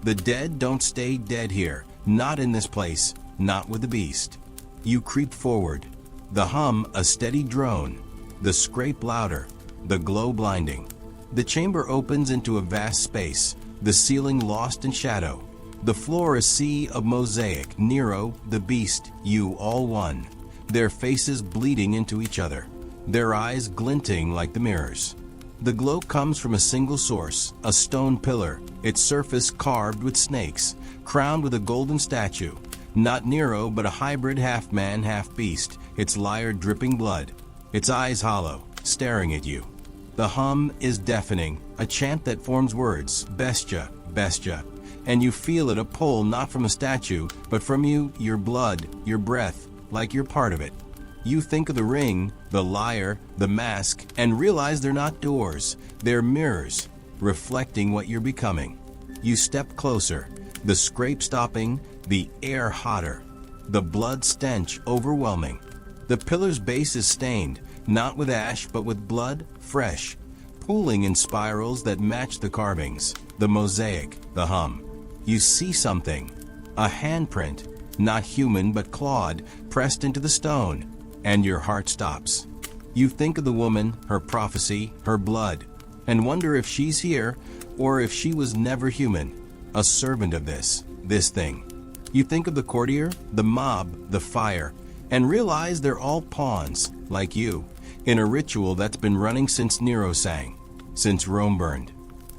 The dead don't stay dead here, not in this place, not with the beast. You creep forward. The hum a steady drone, the scrape louder, the glow blinding. The chamber opens into a vast space, the ceiling lost in shadow. The floor a sea of mosaic, Nero, the beast, you all one. Their faces bleeding into each other, their eyes glinting like the mirrors. The glow comes from a single source, a stone pillar, its surface carved with snakes, crowned with a golden statue. Not Nero, but a hybrid half-man, half-beast, its lyre dripping blood, its eyes hollow, staring at you. The hum is deafening, a chant that forms words, bestia, bestia, and you feel it a pull not from a statue, but from you, your blood, your breath, like you're part of it. You think of the ring, the lyre, the mask, and realize they're not doors, they're mirrors, reflecting what you're becoming. You step closer, the scrape stopping, the air hotter, the blood stench overwhelming. The pillar's base is stained, not with ash but with blood, fresh, pooling in spirals that match the carvings, the mosaic, the hum. You see something, a handprint, not human but clawed, pressed into the stone, and your heart stops. You think of the woman, her prophecy, her blood, and wonder if she's here or if she was never human, a servant of this thing. You think of the courtier, the mob, the fire, and realize they're all pawns, like you, in a ritual that's been running since Nero sang, since Rome burned.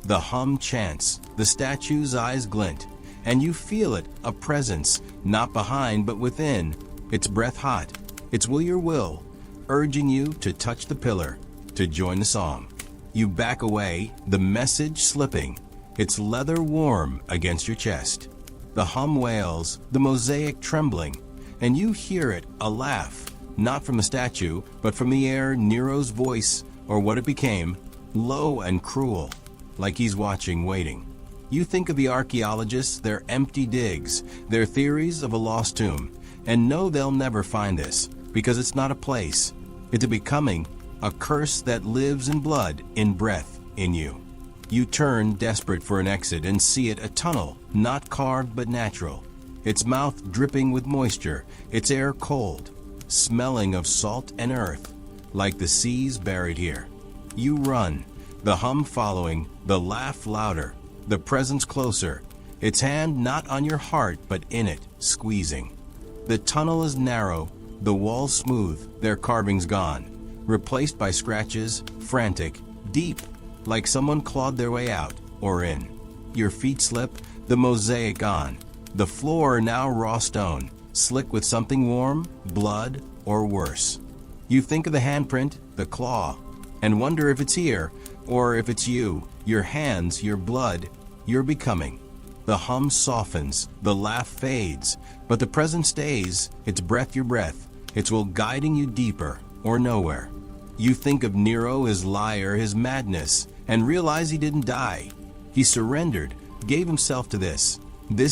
The hum chants, the statue's eyes glint, and you feel it, a presence, not behind but within, its breath hot, its will your will, urging you to touch the pillar, to join the song. You back away, the message slipping, its leather warm against your chest. The hum wails, the mosaic trembling, and you hear it, a laugh, not from the statue, but from the air, Nero's voice, or what it became, low and cruel, like he's watching, waiting. You think of the archaeologists, their empty digs, their theories of a lost tomb, and know they'll never find this, because it's not a place. It's a becoming, a curse that lives in blood, in breath, in you. You turn, desperate for an exit, and see it, a tunnel, not carved but natural, its mouth dripping with moisture, its air cold, smelling of salt and earth, like the seas buried here. You run, the hum following, the laugh louder, the presence closer, its hand not on your heart but in it, squeezing. The tunnel is narrow, the walls smooth, their carvings gone, replaced by scratches, frantic, deep, like someone clawed their way out or in. Your feet slip, the mosaic gone, the floor now raw stone, slick with something warm, blood, or worse. You think of the handprint, the claw, and wonder if it's here, or if it's you, your hands, your blood, your becoming. The hum softens, the laugh fades, but the present stays, its breath your breath, its will guiding you deeper, or nowhere. You think of Nero, his lyre, his madness, and realize he didn't die. He surrendered, gave himself to this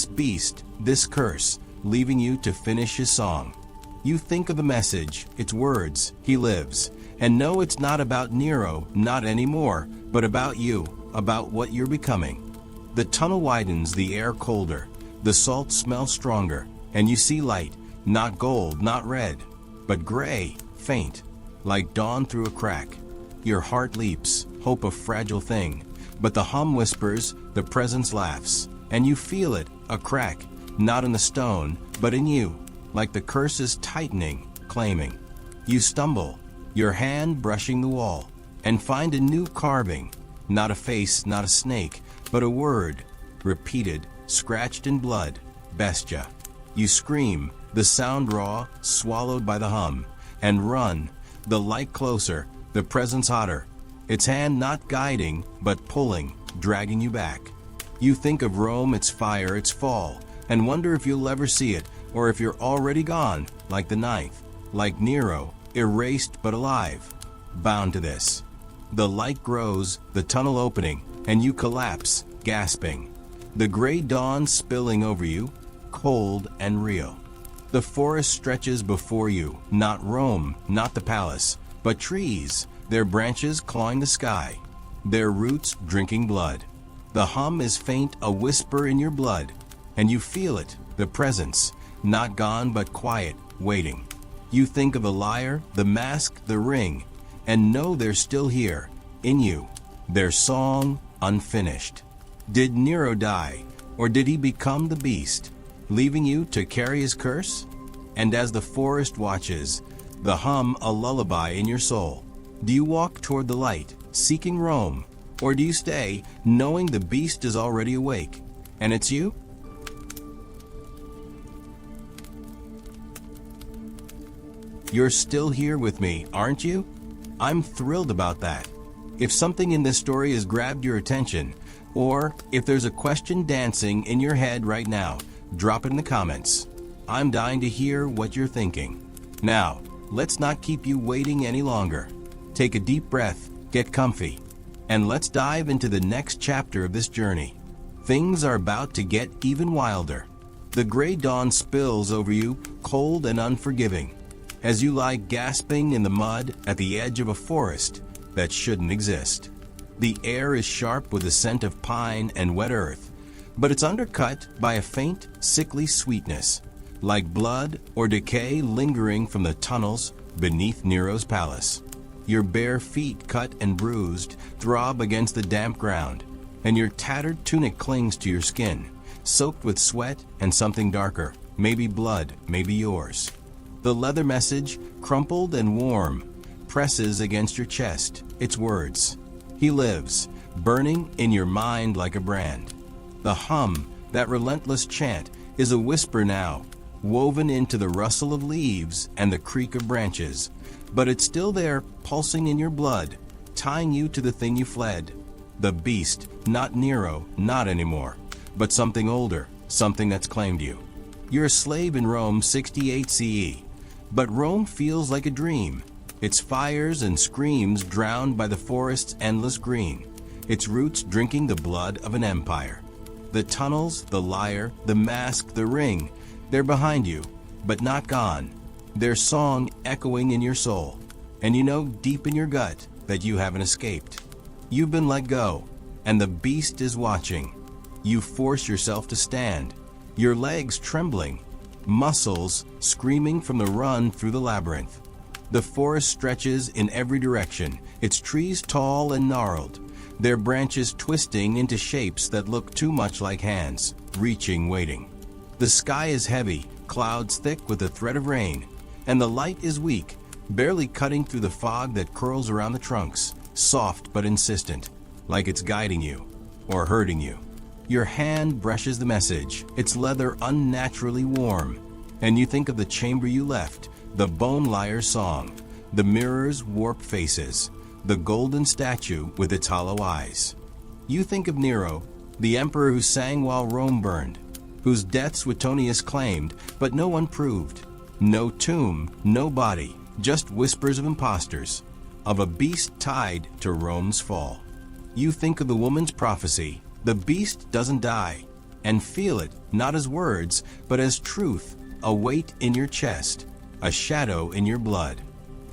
beast, this curse, leaving you to finish his song. You think of the message, its words, he lives, and know it's not about Nero, not anymore, but about you, about what you're becoming. The tunnel widens, the air colder, the salt smells stronger, and you see light, not gold, not red, but gray, faint, like dawn through a crack. Your heart leaps, hope a fragile thing, but the hum whispers, the presence laughs, and you feel it, a crack, not in the stone, but in you, like the curse is tightening, claiming. You stumble, your hand brushing the wall, and find a new carving, not a face, not a snake, but a word, repeated, scratched in blood, bestia. You scream, the sound raw, swallowed by the hum, and run, the light closer, the presence hotter, its hand not guiding, but pulling, dragging you back. You think of Rome, its fire, its fall, and wonder if you'll ever see it, or if you're already gone, like the ninth, like Nero, erased but alive, bound to this. The light grows, the tunnel opening, and you collapse, gasping. The gray dawn spilling over you, cold and real. The forest stretches before you, not Rome, not the palace, but trees, their branches clawing the sky, their roots drinking blood. The hum is faint, a whisper in your blood, and you feel it, the presence, not gone but quiet, waiting. You think of the lyre, the mask, the ring, and know they're still here, in you, their song unfinished. Did Nero die, or did he become the beast, leaving you to carry his curse? And as the forest watches, the hum a lullaby in your soul. Do you walk toward the light, seeking Rome, or do you stay, knowing the beast is already awake, and it's you? You're still here with me, aren't you? I'm thrilled about that. If something in this story has grabbed your attention, or if there's a question dancing in your head right now, drop it in the comments. I'm dying to hear what you're thinking. Now, let's not keep you waiting any longer. Take a deep breath, get comfy, and let's dive into the next chapter of this journey. Things are about to get even wilder. The gray dawn spills over you, cold and unforgiving, as you lie gasping in the mud at the edge of a forest that shouldn't exist. The air is sharp with the scent of pine and wet earth, but it's undercut by a faint, sickly sweetness, like blood or decay lingering from the tunnels beneath Nero's palace. Your bare feet, cut and bruised, throb against the damp ground, and your tattered tunic clings to your skin, soaked with sweat and something darker, maybe blood, maybe yours. The leather message, crumpled and warm, presses against your chest, its words. He lives, burning in your mind like a brand. The hum, that relentless chant, is a whisper now, woven into the rustle of leaves and the creak of branches, but it's still there, pulsing in your blood, tying you to the thing you fled. The beast, not Nero, not anymore, but something older, something that's claimed you. You're a slave in Rome 68 CE, but Rome feels like a dream. Its fires and screams drowned by the forest's endless green, its roots drinking the blood of an empire. The tunnels, the lyre, the mask, the ring, they're behind you, but not gone. Their song echoing in your soul, and you know deep in your gut that you haven't escaped. You've been let go, and the beast is watching. You force yourself to stand, your legs trembling, muscles screaming from the run through the labyrinth. The forest stretches in every direction, its trees tall and gnarled, their branches twisting into shapes that look too much like hands, reaching, waiting. The sky is heavy, clouds thick with the threat of rain, and the light is weak, barely cutting through the fog that curls around the trunks, soft but insistent, like it's guiding you, or hurting you. Your hand brushes the message, its leather unnaturally warm, and you think of the chamber you left, the bone lyre's song, the mirror's warped faces, the golden statue with its hollow eyes. You think of Nero, the emperor who sang while Rome burned, whose death Suetonius claimed, but no one proved. No tomb, no body, just whispers of impostors, of a beast tied to Rome's fall. You think of the woman's prophecy, the beast doesn't die, and feel it, not as words, but as truth, a weight in your chest, a shadow in your blood.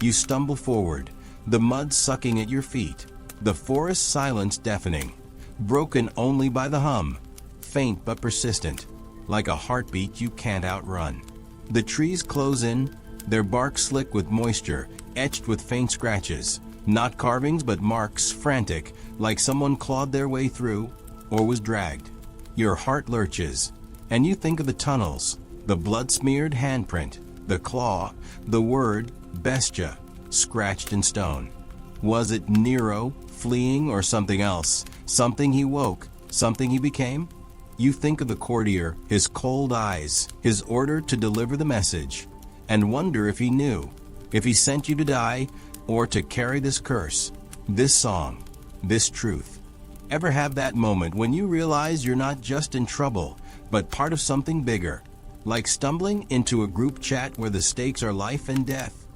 You stumble forward, the mud sucking at your feet, the forest silence deafening, broken only by the hum, faint but persistent, like a heartbeat you can't outrun. The trees close in, their bark slick with moisture, etched with faint scratches, not carvings but marks, frantic, like someone clawed their way through or was dragged. Your heart lurches, and you think of the tunnels, the blood-smeared handprint, the claw, the word bestia, scratched in stone. Was it Nero fleeing or something else, something he woke, something he became? You think of the courtier, his cold eyes, his order to deliver the message, and wonder if he knew, if he sent you to die or to carry this curse, this song, this truth. Ever have that moment when you realize you're not just in trouble, but part of something bigger, like stumbling into a group chat where the stakes are life and death?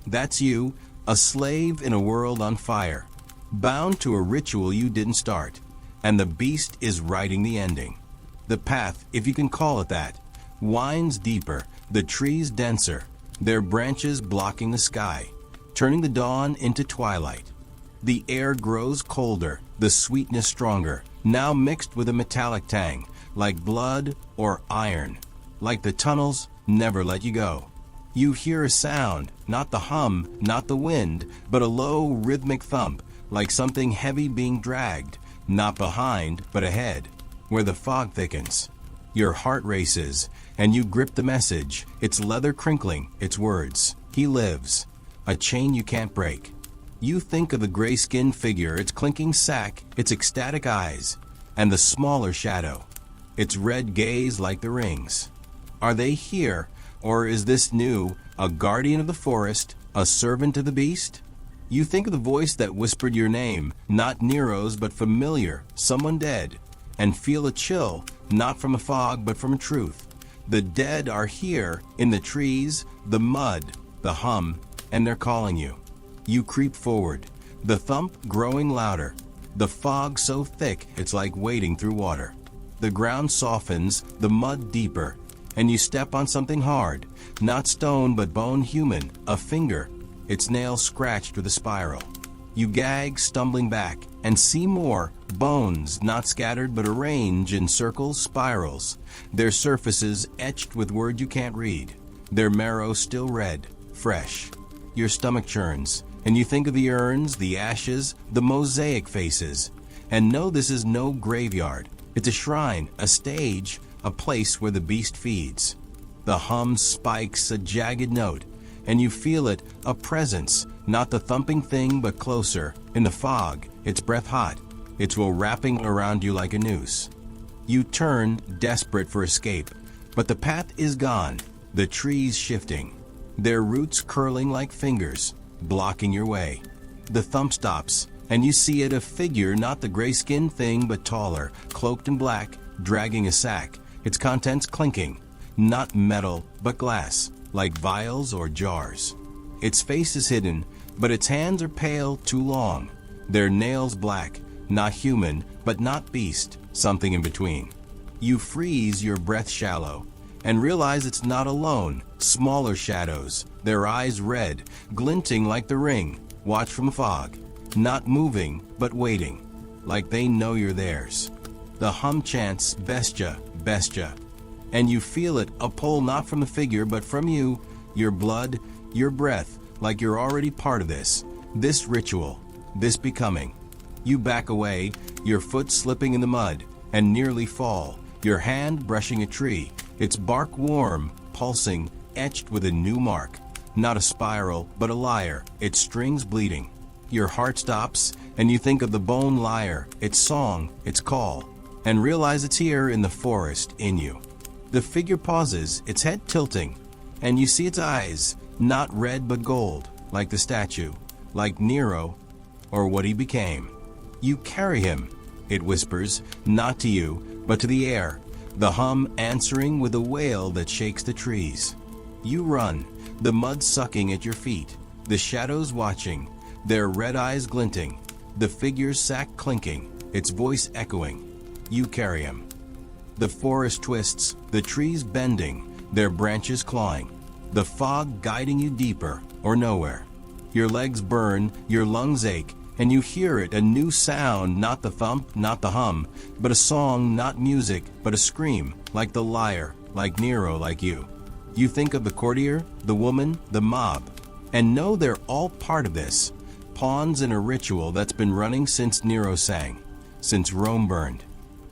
That's you, a slave in a world on fire, bound to a ritual you didn't start, and the beast is writing the ending. The path, if you can call it that, winds deeper, the trees denser, their branches blocking the sky, turning the dawn into twilight. The air grows colder, the sweetness stronger, now mixed with a metallic tang, like blood or iron. Like the tunnels never let you go. You hear a sound, not the hum, not the wind, but a low rhythmic thump, like something heavy being dragged, not behind, but ahead, where the fog thickens. Your heart races, and you grip the message, its leather crinkling, its words. He lives, a chain you can't break. You think of the gray-skinned figure, its clinking sack, its ecstatic eyes, and the smaller shadow, its red gaze like the rings. Are they here, or is this new, a guardian of the forest, a servant of the beast? You think of the voice that whispered your name, not Nero's but familiar, someone dead, and feel a chill, not from a fog but from truth. The dead are here, in the trees, the mud, the hum, and they're calling you. You creep forward, the thump growing louder, the fog so thick it's like wading through water. The ground softens, the mud deeper, and you step on something hard, not stone but bone human, a finger, its nail scratched with a spiral. You gag, stumbling back, and see more, bones not scattered but arranged in circles, spirals, their surfaces etched with words you can't read, their marrow still red, fresh. Your stomach churns, and you think of the urns, the ashes, the mosaic faces, and know this is no graveyard. It's a shrine, a stage, a place where the beast feeds. The hum spikes a jagged note, and you feel it, a presence, not the thumping thing but closer, in the fog, its breath hot, its will wrapping around you like a noose. You turn, desperate for escape, but the path is gone, the trees shifting, their roots curling like fingers, blocking your way. The thump stops, and you see it, a figure, not the gray-skinned thing but taller, cloaked in black, dragging a sack, its contents clinking, not metal but glass, like vials or jars. Its face is hidden, but its hands are pale, too long, their nails black, not human but not beast, something in between. You freeze, your breath shallow, and realize it's not alone. Smaller shadows, their eyes red, glinting like the ring, watch from fog, not moving but waiting, like they know you're theirs. The hum chants, bestia, bestia, and you feel it, a pull not from the figure but from you, your blood, your breath, like you're already part of this ritual, this becoming. You back away, your foot slipping in the mud, and nearly fall, your hand brushing a tree, its bark warm, pulsing, etched with a new mark, not a spiral but a lyre, its strings bleeding. Your heart stops, and you think of the bone lyre, its song, its call, and realize it's here in the forest, in you. The figure pauses, its head tilting, and you see its eyes, not red but gold, like the statue, like Nero, or what he became. You carry him, it whispers, not to you, but to the air, the hum answering with a wail that shakes the trees. You run, the mud sucking at your feet, the shadows watching, their red eyes glinting, the figure's sack clinking, its voice echoing. You carry him. The forest twists, the trees bending, their branches clawing, the fog guiding you deeper or nowhere. Your legs burn, your lungs ache, and you hear it, a new sound, not the thump, not the hum, but a song, not music, but a scream, like the lyre, like Nero, like you. You think of the courtier, the woman, the mob, and know they're all part of this, pawns in a ritual that's been running since Nero sang, since Rome burned.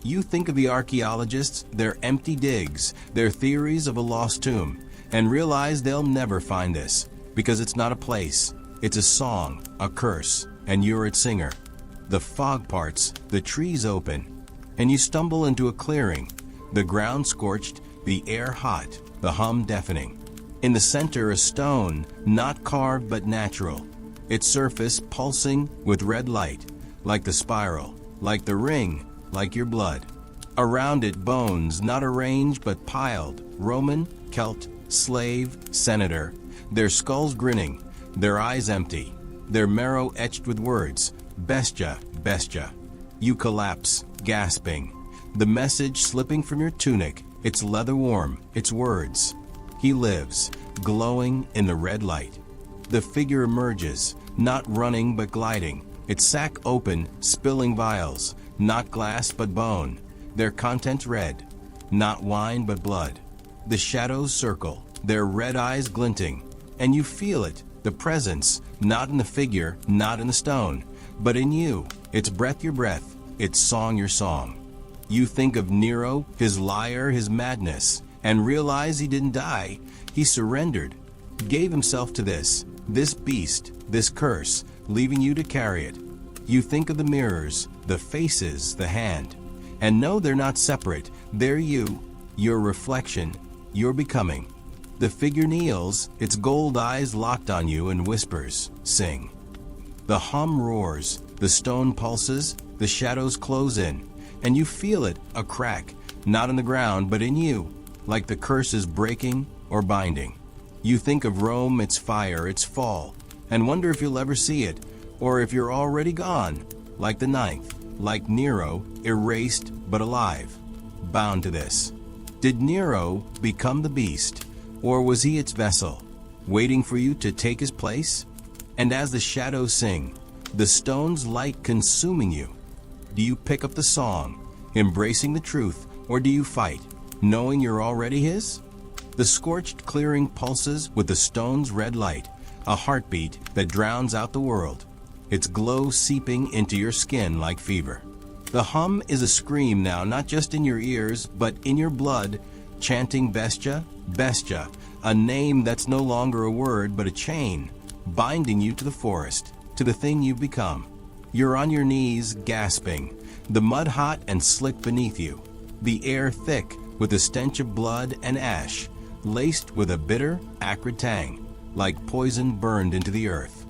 You think of the archaeologists, their empty digs, their theories of a lost tomb, and realize they'll never find this, because it's not a place, it's a song, a curse, and you're its singer. The fog parts, the trees open, and you stumble into a clearing, the ground scorched, the air hot, the hum deafening. In the center a stone, not carved but natural, its surface pulsing with red light, like the spiral, like the ring, like your blood. Around it bones, not arranged but piled, Roman, Celt, slave, senator, their skulls grinning, their eyes empty, their marrow etched with words, bestia, bestia. You collapse, gasping. the message slipping from your tunic, its leather warm, its words. He lives, glowing in the red light. The figure emerges, not running but gliding, its sack open, spilling vials, not glass but bone, their contents red, not wine but blood. The shadows circle, their red eyes glinting, and you feel it, the presence, not in the figure, not in the stone, but in you, its breath your breath, its song your song. You think of Nero, his lyre, his madness, and realize he didn't die. He surrendered, gave himself to this beast, this curse, leaving you to carry it. You think of the mirrors, the faces, the hand, and know they're not separate. They're you, your reflection, your becoming. The figure kneels, its gold eyes locked on you, and whispers, sing. The hum roars, the stone pulses, the shadows close in, and you feel it, a crack, not in the ground but in you, like the curse is breaking or binding. You think of Rome, its fire, its fall, and wonder if you'll ever see it, or if you're already gone, like the ninth, like Nero, erased but alive, bound to this. Did Nero become the beast, or was he its vessel, waiting for you to take his place? And as the shadows sing, the stone's light consuming you, do you pick up the song, embracing the truth, or do you fight, knowing you're already his? The scorched clearing pulses with the stone's red light, a heartbeat that drowns out the world, its glow seeping into your skin like fever. The hum is a scream now, not just in your ears, but in your blood, chanting Bestia, Bestia, a name that's no longer a word but a chain, binding you to the forest, to the thing you've become. You're on your knees, gasping, the mud hot and slick beneath you, the air thick with the stench of blood and ash, laced with a bitter, acrid tang, like poison burned into the earth.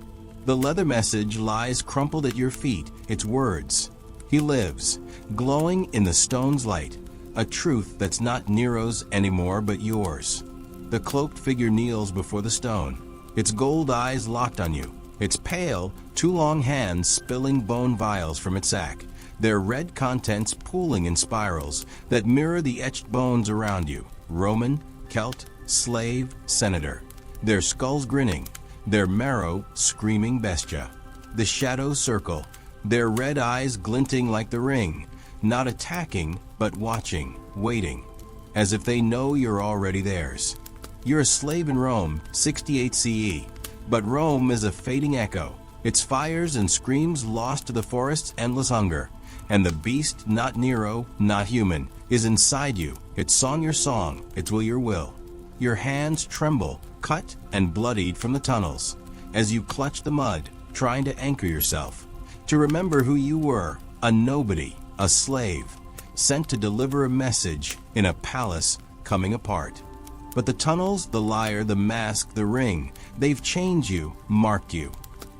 The leather message lies crumpled at your feet, its words. He lives, glowing in the stone's light, a truth that's not Nero's anymore but yours. The cloaked figure kneels before the stone, its gold eyes locked on you, its pale, too long hands spilling bone vials from its sack, their red contents pooling in spirals that mirror the etched bones around you, Roman, Celt, slave, senator, their skulls grinning, their marrow screaming Bestia. The shadows circle, their red eyes glinting like the ring, not attacking, but watching, waiting, as if they know you're already theirs. You're a slave in Rome, 68 CE, but Rome is a fading echo, its fires and screams lost to the forest's endless hunger, and the beast, not Nero, not human, is inside you, its song your song, its will your will. Your hands tremble, cut and bloodied from the tunnels, as you clutch the mud, trying to anchor yourself, to remember who you were, a nobody, a slave, sent to deliver a message in a palace coming apart. But the tunnels, the lyre, the mask, the ring, they've chained you, marked you,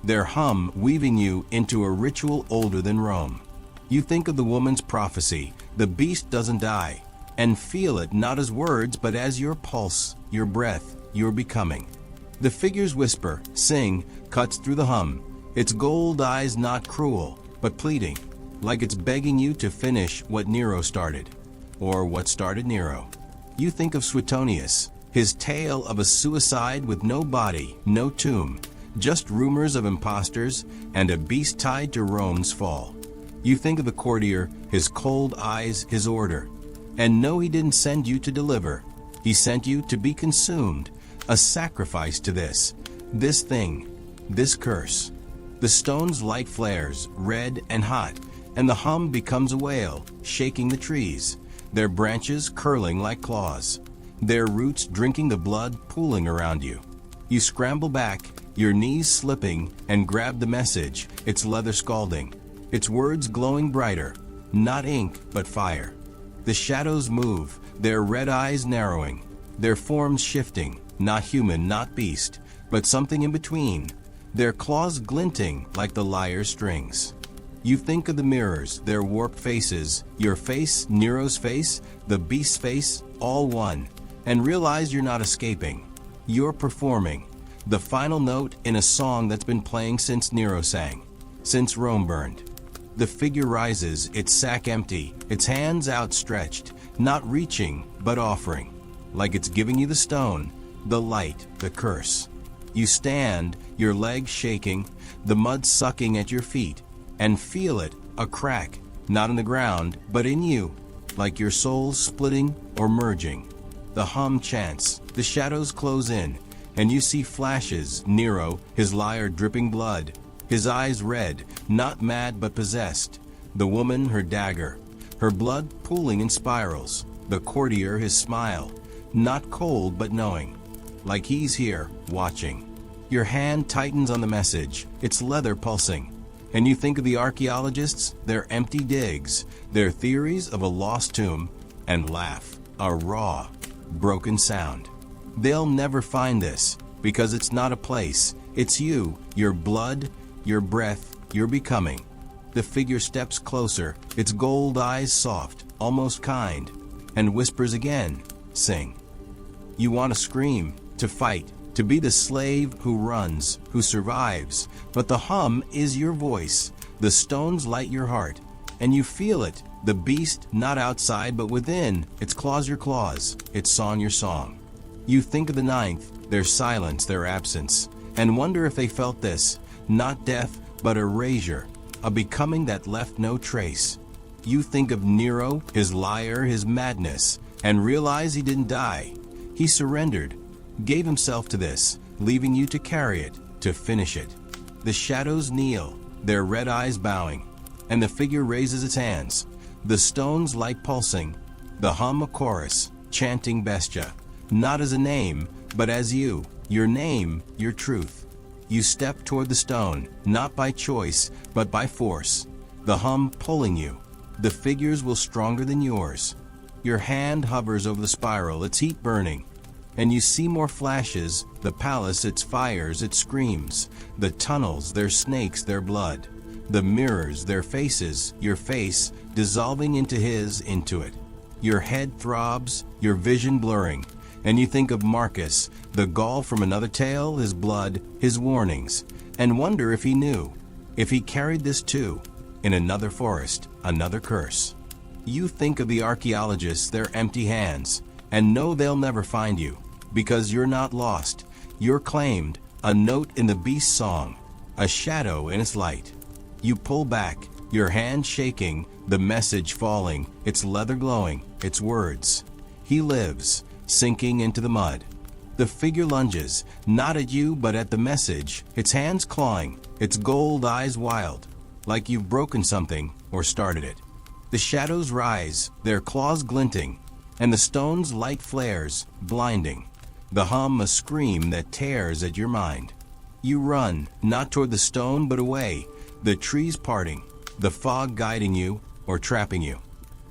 their hum weaving you into a ritual older than Rome. You think of the woman's prophecy, the beast doesn't die, and feel it not as words but as your pulse, your breath, your becoming. The figure's whisper, sing, cuts through the hum, its gold eyes not cruel, but pleading, like it's begging you to finish what Nero started, or what started Nero. You think of Suetonius, his tale of a suicide with no body, no tomb, just rumors of impostors and a beast tied to Rome's fall. You think of the courtier, his cold eyes, his order, and know he didn't send you to deliver. He sent you to be consumed, a sacrifice to this thing, this curse. The stone's light flares, red and hot, and the hum becomes a wail, shaking the trees, their branches curling like claws, their roots drinking the blood pooling around you. You scramble back, your knees slipping, and grab the message, its leather scalding, its words glowing brighter, not ink but fire. The shadows move, their red eyes narrowing, their forms shifting, not human, not beast, but something in between, their claws glinting like the lyre's strings. You think of the mirrors, their warped faces, your face, Nero's face, the beast's face, all one, and realize you're not escaping. You're performing, the final note in a song that's been playing since Nero sang, since Rome burned. The figure rises, its sack empty, its hands outstretched, not reaching, but offering. Like it's giving you the stone, the light, the curse. You stand, your legs shaking, the mud sucking at your feet, and feel it, a crack, not in the ground, but in you, like your soul splitting or merging. The hum chants, the shadows close in, and you see flashes, Nero, his lyre dripping blood, his eyes red, not mad but possessed, the woman her dagger, her blood pooling in spirals, the courtier his smile, not cold but knowing, like he's here, watching. Your hand tightens on the message, its leather pulsing, and you think of the archaeologists, their empty digs, their theories of a lost tomb, and laugh, a raw, broken sound. They'll never find this, because it's not a place, it's you, your blood, your breath, your becoming. The figure steps closer, its gold eyes soft, almost kind, and whispers again, sing. You want to scream, to fight, to be the slave who runs, who survives, but the hum is your voice, the stones light your heart, and you feel it, the beast not outside but within, its claws your claws, its song your song. You think of the ninth, their silence, their absence, and wonder if they felt this, not death, but erasure, a becoming that left no trace. You think of Nero, his lyre, his madness, and realize he didn't die. He surrendered, gave himself to this, leaving you to carry it, to finish it. The shadows kneel, their red eyes bowing, and the figure raises its hands, the stones light pulsing, the hum a chorus, chanting Bestia, not as a name, but as you, your name, your truth. You step toward the stone, not by choice, but by force, the hum pulling you. The figures will stronger than yours. Your hand hovers over the spiral, its heat burning, and you see more flashes, the palace, its fires, its screams, the tunnels, their snakes, their blood, the mirrors, their faces, your face, dissolving into his, into it. Your head throbs, your vision blurring, and you think of Marcus, the Gaul from another tale, his blood, his warnings, and wonder if he knew, if he carried this too, in another forest, another curse. You think of the archaeologists, their empty hands, and know they'll never find you, because you're not lost. You're claimed, a note in the beast's song, a shadow in its light. You pull back, your hand shaking, the message falling, its leather glowing, its words. He lives, sinking into the mud. The figure lunges, not at you but at the message, its hands clawing, its gold eyes wild, like you've broken something or started it. The shadows rise, their claws glinting, and the stone's light flares, blinding. The hum a scream that tears at your mind. You run, not toward the stone but away, the trees parting, the fog guiding you or trapping you.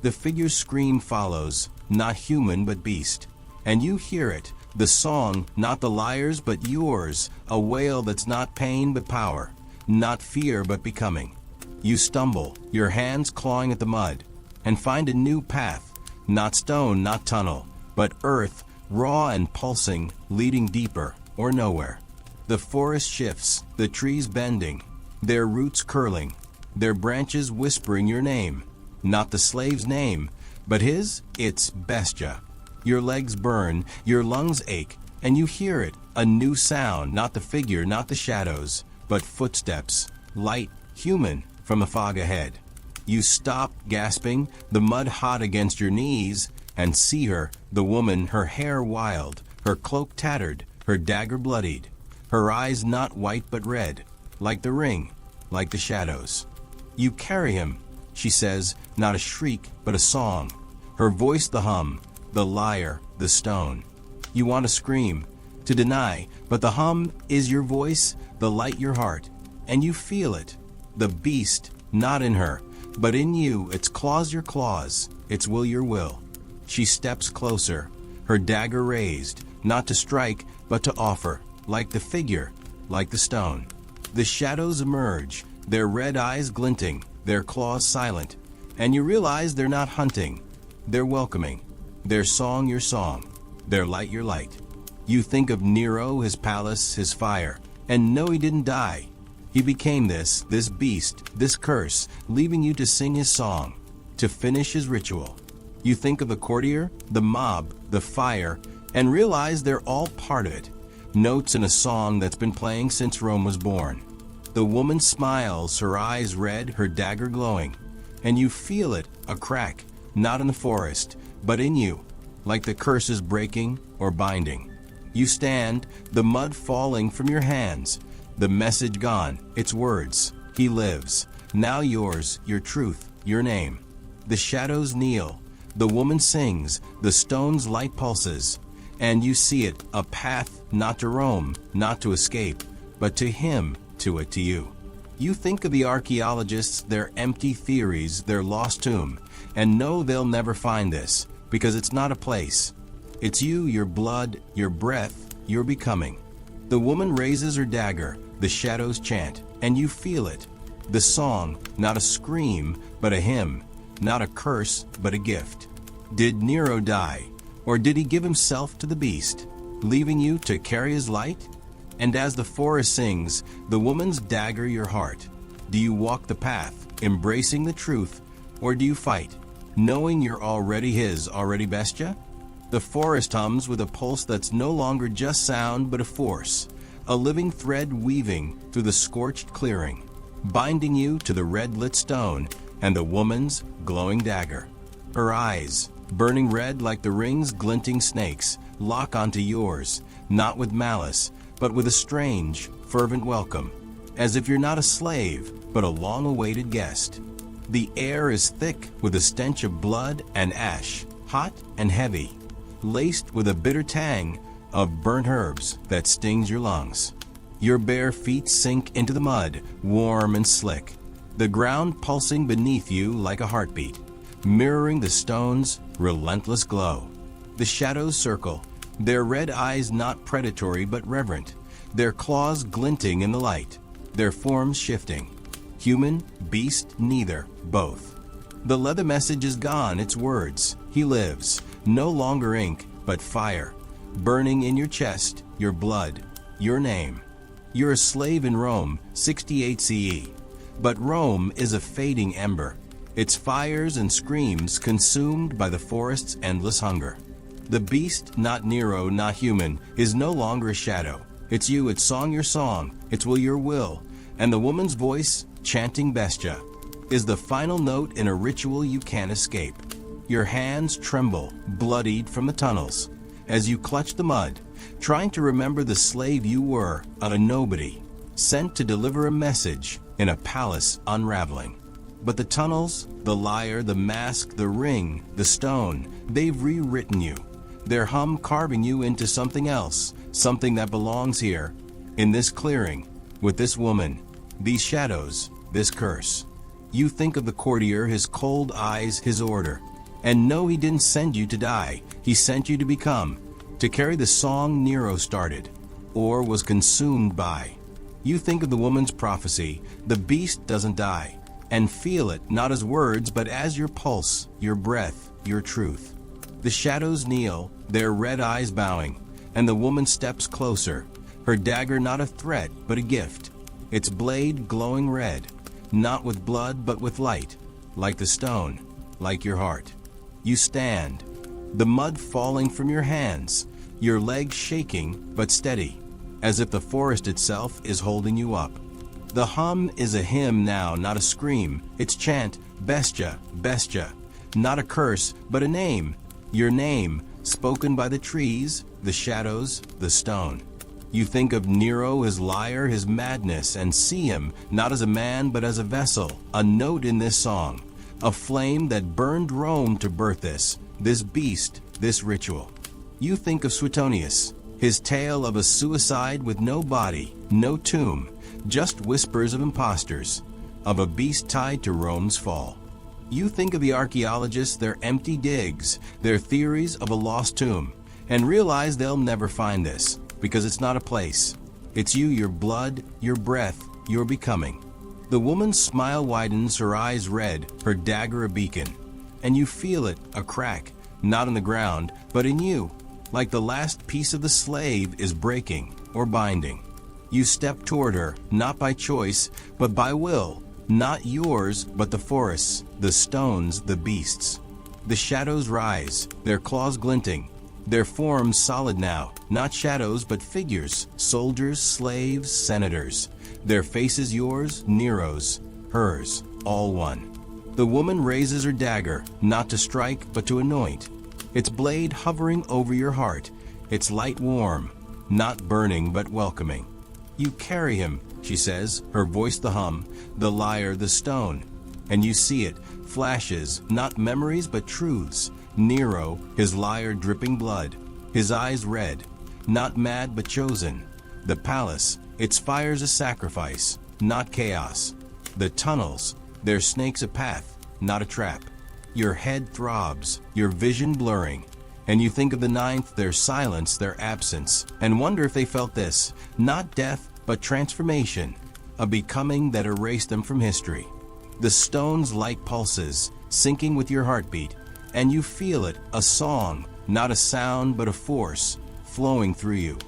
The figure's scream follows, not human but beast, and you hear it, the song, not the liar's but yours, a wail that's not pain but power, not fear but becoming. You stumble, your hands clawing at the mud, and find a new path, not stone, not tunnel, but earth, raw and pulsing, leading deeper or nowhere. The forest shifts, the trees bending, their roots curling, their branches whispering your name, not the slave's name, but his, it's Bestia. Your legs burn, your lungs ache, and you hear it, a new sound, not the figure, not the shadows, but footsteps, light, human, from the fog ahead. You stop, gasping, the mud hot against your knees, and see her, the woman, her hair wild, her cloak tattered, her dagger bloodied, her eyes not white but red, like the ring, like the shadows. You carry him, she says, not a shriek but a song, her voice the hum, the lyre, the stone. You want to scream, to deny, but the hum is your voice, the light your heart, and you feel it, the beast, not in her, but in you, its claws your claws, its will your will. She steps closer, her dagger raised, not to strike, but to offer, like the figure, like the stone. The shadows emerge, their red eyes glinting, their claws silent, and you realize they're not hunting, they're welcoming, their song your song, their light your light. You think of Nero, his palace, his fire, and know he didn't die. He became this beast, this curse, leaving you to sing his song, to finish his ritual. You think of the courtier, the mob, the fire, and realize they're all part of it. Notes in a song that's been playing since Rome was born. The woman smiles, her eyes red, her dagger glowing. And you feel it, a crack, not in the forest, but in you, like the curse is breaking or binding. You stand, the mud falling from your hands, the message gone, its words. He lives, now yours, your truth, your name. The shadows kneel, the woman sings, the stone's light pulses, and you see it, a path not to Rome, not to escape, but to him, to you. You think of the archaeologists, their empty theories, their lost tomb, and know they'll never find this, because it's not a place. It's you, your blood, your breath, your becoming. The woman raises her dagger, the shadows chant, and you feel it. The song, not a scream, but a hymn, not a curse, but a gift. Did Nero die, or did he give himself to the beast, leaving you to carry his light? And as the forest sings, the woman's dagger your heart. Do you walk the path, embracing the truth, or do you fight, knowing you're already his, already bestia? The forest hums with a pulse that's no longer just sound but a force, a living thread weaving through the scorched clearing, binding you to the red-lit stone and the woman's glowing dagger. Her eyes, burning red like the ring's glinting snakes, lock onto yours, not with malice, but with a strange, fervent welcome, as if you're not a slave, but a long-awaited guest. The air is thick with a stench of blood and ash, hot and heavy, laced with a bitter tang of burnt herbs that stings your lungs. Your bare feet sink into the mud, warm and slick, the ground pulsing beneath you like a heartbeat, mirroring the stone's relentless glow. The shadows circle, their red eyes not predatory but reverent, their claws glinting in the light, their forms shifting. Human, beast, neither, both. The leather message is gone, its words. He lives, no longer ink, but fire, burning in your chest, your blood, your name. You're a slave in Rome, 68 CE. But Rome is a fading ember, its fires and screams consumed by the forest's endless hunger. The beast, not Nero, not human, is no longer a shadow. It's you, it's song your song, it's will your will, and the woman's voice, chanting bestia, is the final note in a ritual you can't escape. Your hands tremble, bloodied from the tunnels, as you clutch the mud, trying to remember the slave you were, a nobody, sent to deliver a message in a palace unraveling. But the tunnels, the liar, the mask, the ring, the stone, they've rewritten you. Their hum carving you into something else, something that belongs here, in this clearing, with this woman, these shadows, this curse. You think of the courtier, his cold eyes, his order, and know he didn't send you to die. He sent you to become, to carry the song Nero started, or was consumed by. You think of the woman's prophecy, the beast doesn't die, and feel it not as words but as your pulse, your breath, your truth. The shadows kneel, their red eyes bowing, and the woman steps closer, her dagger not a threat but a gift, its blade glowing red, not with blood but with light, like the stone, like your heart. You stand, the mud falling from your hands, your legs shaking but steady, as if the forest itself is holding you up. The hum is a hymn now, not a scream. It's chant, bestia, bestia, not a curse but a name, your name, spoken by the trees, the shadows, the stone. You think of Nero, his liar, his madness, and see him not as a man but as a vessel, a note in this song, a flame that burned Rome to birth this beast, this ritual. You think of Suetonius, his tale of a suicide with no body, no tomb, just whispers of impostors, of a beast tied to Rome's fall. You think of the archaeologists, their empty digs, their theories of a lost tomb, and realize they'll never find this, because it's not a place. It's you, your blood, your breath, your becoming. The woman's smile widens, her eyes red, her dagger a beacon, and you feel it, a crack, not in the ground, but in you, like the last piece of the slave is breaking or binding. You step toward her, not by choice, but by will. Not yours, but the forests, the stones, the beasts. The shadows rise, their claws glinting, their forms solid now, not shadows but figures, soldiers, slaves, senators. Their faces yours, Nero's, hers, all one. The woman raises her dagger, not to strike but to anoint, its blade hovering over your heart, its light warm, not burning but welcoming. You carry him, she says, her voice the hum, the lyre the stone, and you see it, flashes, not memories but truths. Nero, his lyre dripping blood, his eyes red, not mad but chosen. The palace, its fires a sacrifice, not chaos. The tunnels, their snakes a path, not a trap. Your head throbs, your vision blurring, and you think of the ninth, their silence, their absence, and wonder if they felt this, not death, but transformation, a becoming that erased them from history. The stones like pulses, syncing with your heartbeat, and you feel it, a song, not a sound but a force, flowing through you.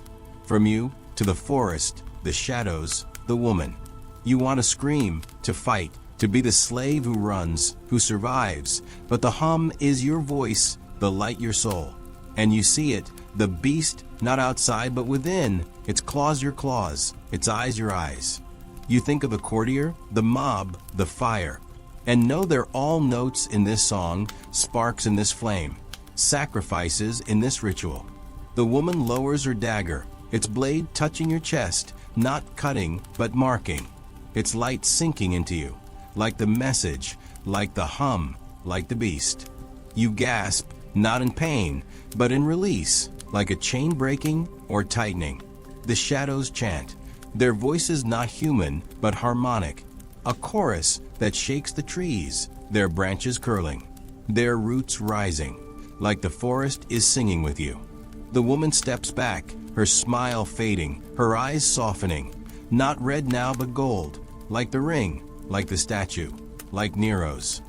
From you, to the forest, the shadows, the woman. You want to scream, to fight, to be the slave who runs, who survives, but the hum is your voice, the light your soul. And you see it, the beast, not outside but within, its claws your claws, its eyes your eyes. You think of the courtier, the mob, the fire, and know they're all notes in this song, sparks in this flame, sacrifices in this ritual. The woman lowers her dagger, its blade touching your chest, not cutting but marking, its light sinking into you, like the message, like the hum, like the beast. You gasp, not in pain, but in release, like a chain breaking or tightening. The shadows chant, their voices not human, but harmonic, a chorus that shakes the trees, their branches curling, their roots rising, like the forest is singing with you. The woman steps back, her smile fading, her eyes softening, not red now but gold, like the ring, like the statue, like Nero's.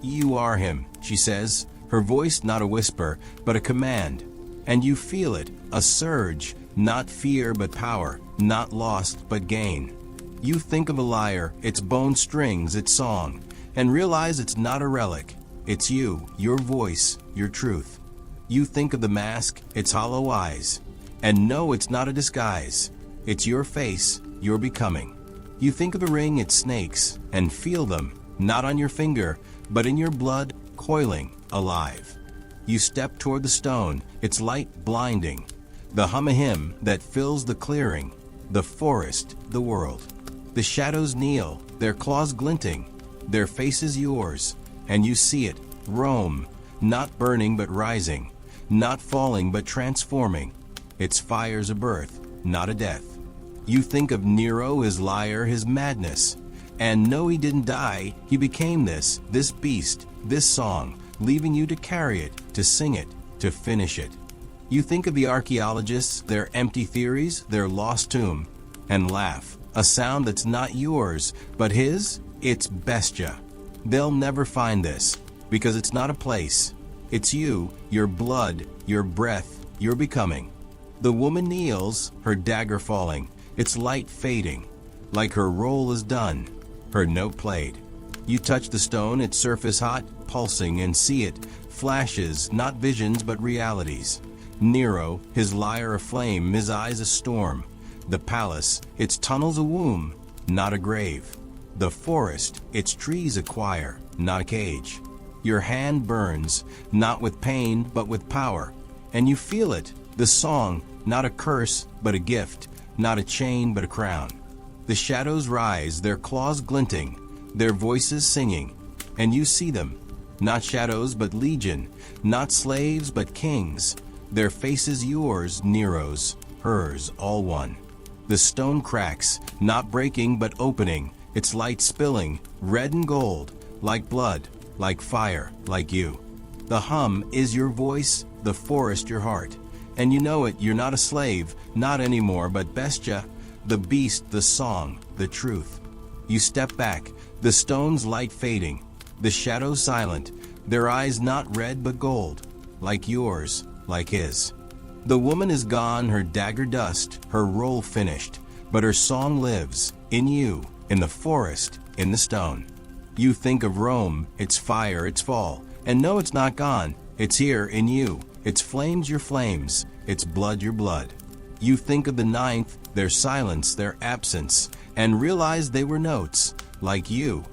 You are him, she says, her voice not a whisper, but a command, and you feel it, a surge, not fear but power, not lost but gain. You think of a lyre, its bone strings, its song, and realize it's not a relic. It's you, your voice, your truth. You think of the mask, its hollow eyes, and know it's not a disguise. It's your face, your becoming. You think of the ring, its snakes, and feel them, not on your finger, but in your blood, coiling, alive. You step toward the stone, its light blinding, the hum of him that fills the clearing, the forest, the world. The shadows kneel, their claws glinting, their faces yours, and you see it, Rome, not burning but rising, not falling but transforming. Its fire's a birth, not a death. You think of Nero, his lyre, his madness, and know he didn't die, he became this beast, this song, leaving you to carry it, to sing it, to finish it. You think of the archaeologists, their empty theories, their lost tomb, and laugh, a sound that's not yours, but his, it's Bestia. They'll never find this, because it's not a place. It's you, your blood, your breath, your becoming. The woman kneels, her dagger falling, its light fading, like her role is done, her note played. You touch the stone, its surface hot, pulsing, and see it, flashes, not visions but realities. Nero, his lyre aflame, his eyes a storm. The palace, its tunnels a womb, not a grave. The forest, its trees a choir, not a cage. Your hand burns, not with pain but with power, and you feel it, the song, not a curse but a gift, not a chain but a crown. The shadows rise, their claws glinting, their voices singing, and you see them, not shadows but legion, not slaves but kings. Their faces yours, Nero's, hers, all one. The stone cracks, not breaking but opening, its light spilling, red and gold, like blood, like fire, like you. The hum is your voice, the forest your heart, and you know it, you're not a slave, not anymore, but Bestia, the beast, the song, the truth. You step back, the stone's light fading, the shadows silent, their eyes not red but gold, like yours, like his. The woman is gone, her dagger dust, her role finished, but her song lives in you, in the forest, in the stone. You think of Rome, its fire, its fall, and no, it's not gone. It's here in you. Its flames your flames, its blood your blood. You think of the ninth, their silence, their absence, and realize they were notes, like you,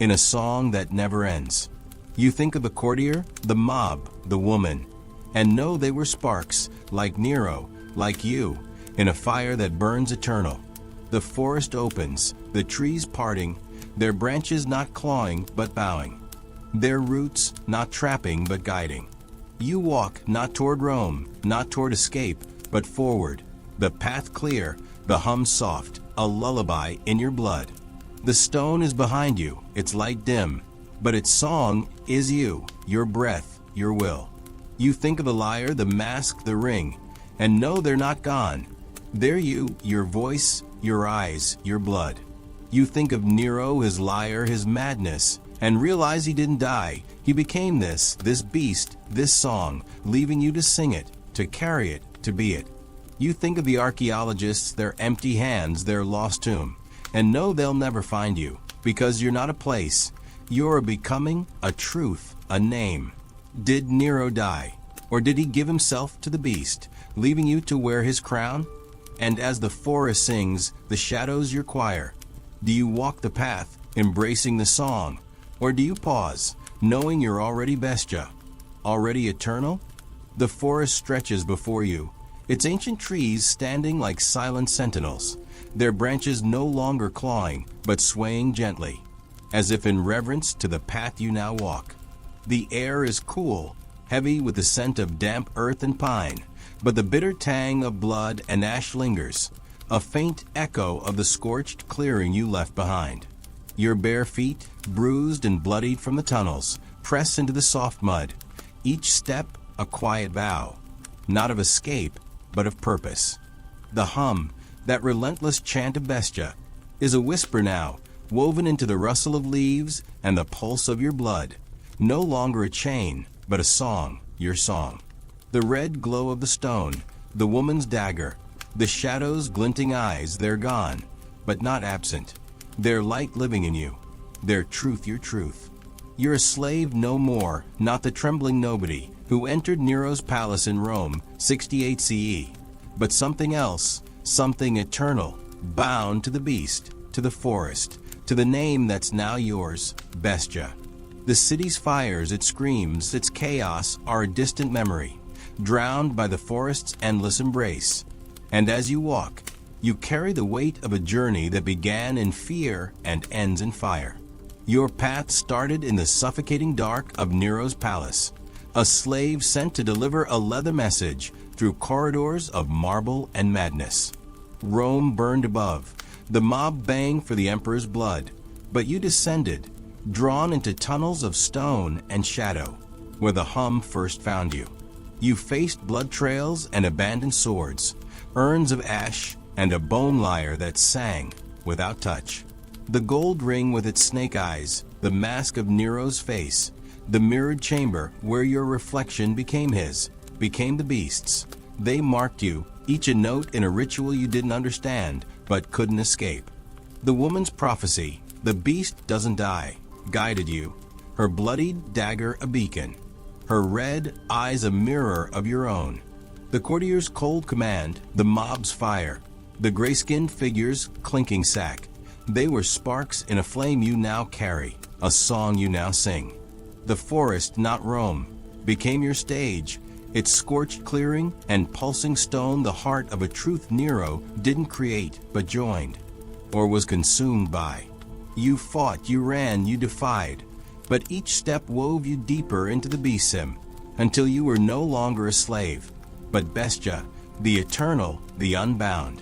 in a song that never ends. You think of the courtier, the mob, the woman, and know they were sparks, like Nero, like you, in a fire that burns eternal. The forest opens, the trees parting, their branches not clawing but bowing, their roots not trapping but guiding. You walk not toward Rome, not toward escape, but forward, the path clear, the hum soft, a lullaby in your blood. The stone is behind you, its light dim, but its song is you, your breath, your will. You think of the lyre, the mask, the ring, and know they're not gone. They're you, your voice, your eyes, your blood. You think of Nero, his lyre, his madness, and realize he didn't die. He became this beast, this song, leaving you to sing it, to carry it, to be it. You think of the archaeologists, their empty hands, their lost tomb, and know they'll never find you, because you're not a place. You're a becoming, a truth, a name. Did Nero die, or did he give himself to the beast, leaving you to wear his crown? And as the forest sings, the shadows your choir, do you walk the path, embracing the song, or do you pause, knowing you're already Bestia, already eternal? The forest stretches before you, its ancient trees standing like silent sentinels, their branches no longer clawing, but swaying gently, as if in reverence to the path you now walk. The air is cool, heavy with the scent of damp earth and pine, but the bitter tang of blood and ash lingers, a faint echo of the scorched clearing you left behind. Your bare feet, bruised and bloodied from the tunnels, press into the soft mud, each step a quiet vow, not of escape, but of purpose. The hum, that relentless chant of Bestia, is a whisper now, woven into the rustle of leaves and the pulse of your blood. No longer a chain, but a song, your song. The red glow of the stone, the woman's dagger, the shadow's glinting eyes, they're gone, but not absent. Their light living in you, their truth your truth. You're a slave no more, not the trembling nobody who entered Nero's palace in Rome, 68 CE, but something else, something eternal, bound to the beast, to the forest, to the name that's now yours, Bestia. The city's fires, its screams, its chaos are a distant memory, drowned by the forest's endless embrace. And as you walk, you carry the weight of a journey that began in fear and ends in fire. Your path started in the suffocating dark of Nero's palace, a slave sent to deliver a leather message through corridors of marble and madness. Rome burned above, the mob banged for the emperor's blood, but you descended, drawn into tunnels of stone and shadow, where the hum first found you. You faced blood trails and abandoned swords, urns of ash, and a bone lyre that sang without touch. The gold ring with its snake eyes, the mask of Nero's face, the mirrored chamber where your reflection became his, became the beast's. They marked you, each a note in a ritual you didn't understand, but couldn't escape. The woman's prophecy, the beast doesn't die, guided you, her bloodied dagger a beacon, her red eyes a mirror of your own. The courtier's cold command, the mob's fire, the gray-skinned figure's clinking sack, they were sparks in a flame you now carry, a song you now sing. The forest, not Rome, became your stage, its scorched clearing and pulsing stone the heart of a truth Nero didn't create but joined, or was consumed by. You fought, you ran, you defied, but each step wove you deeper into the beast-sim, until you were no longer a slave, but Bestia, the eternal, the unbound.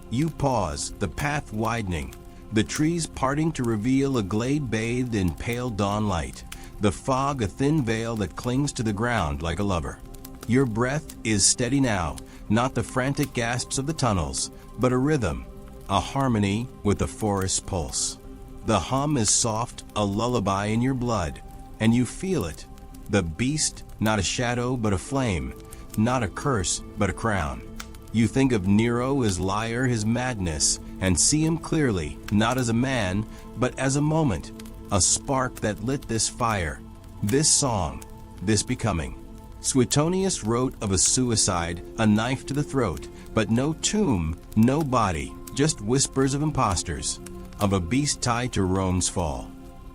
You pause, the path widening, the trees parting to reveal a glade bathed in pale dawn light, the fog a thin veil that clings to the ground like a lover. Your breath is steady now, not the frantic gasps of the tunnels, but a rhythm, a harmony with the forest's pulse. The hum is soft, a lullaby in your blood, and you feel it. The beast, not a shadow but a flame, not a curse but a crown. You think of Nero, his lyre, his madness, and see him clearly, not as a man, but as a moment, a spark that lit this fire, this song, this becoming. Suetonius wrote of a suicide, a knife to the throat, but no tomb, no body, just whispers of impostors, of a beast tied to Rome's fall.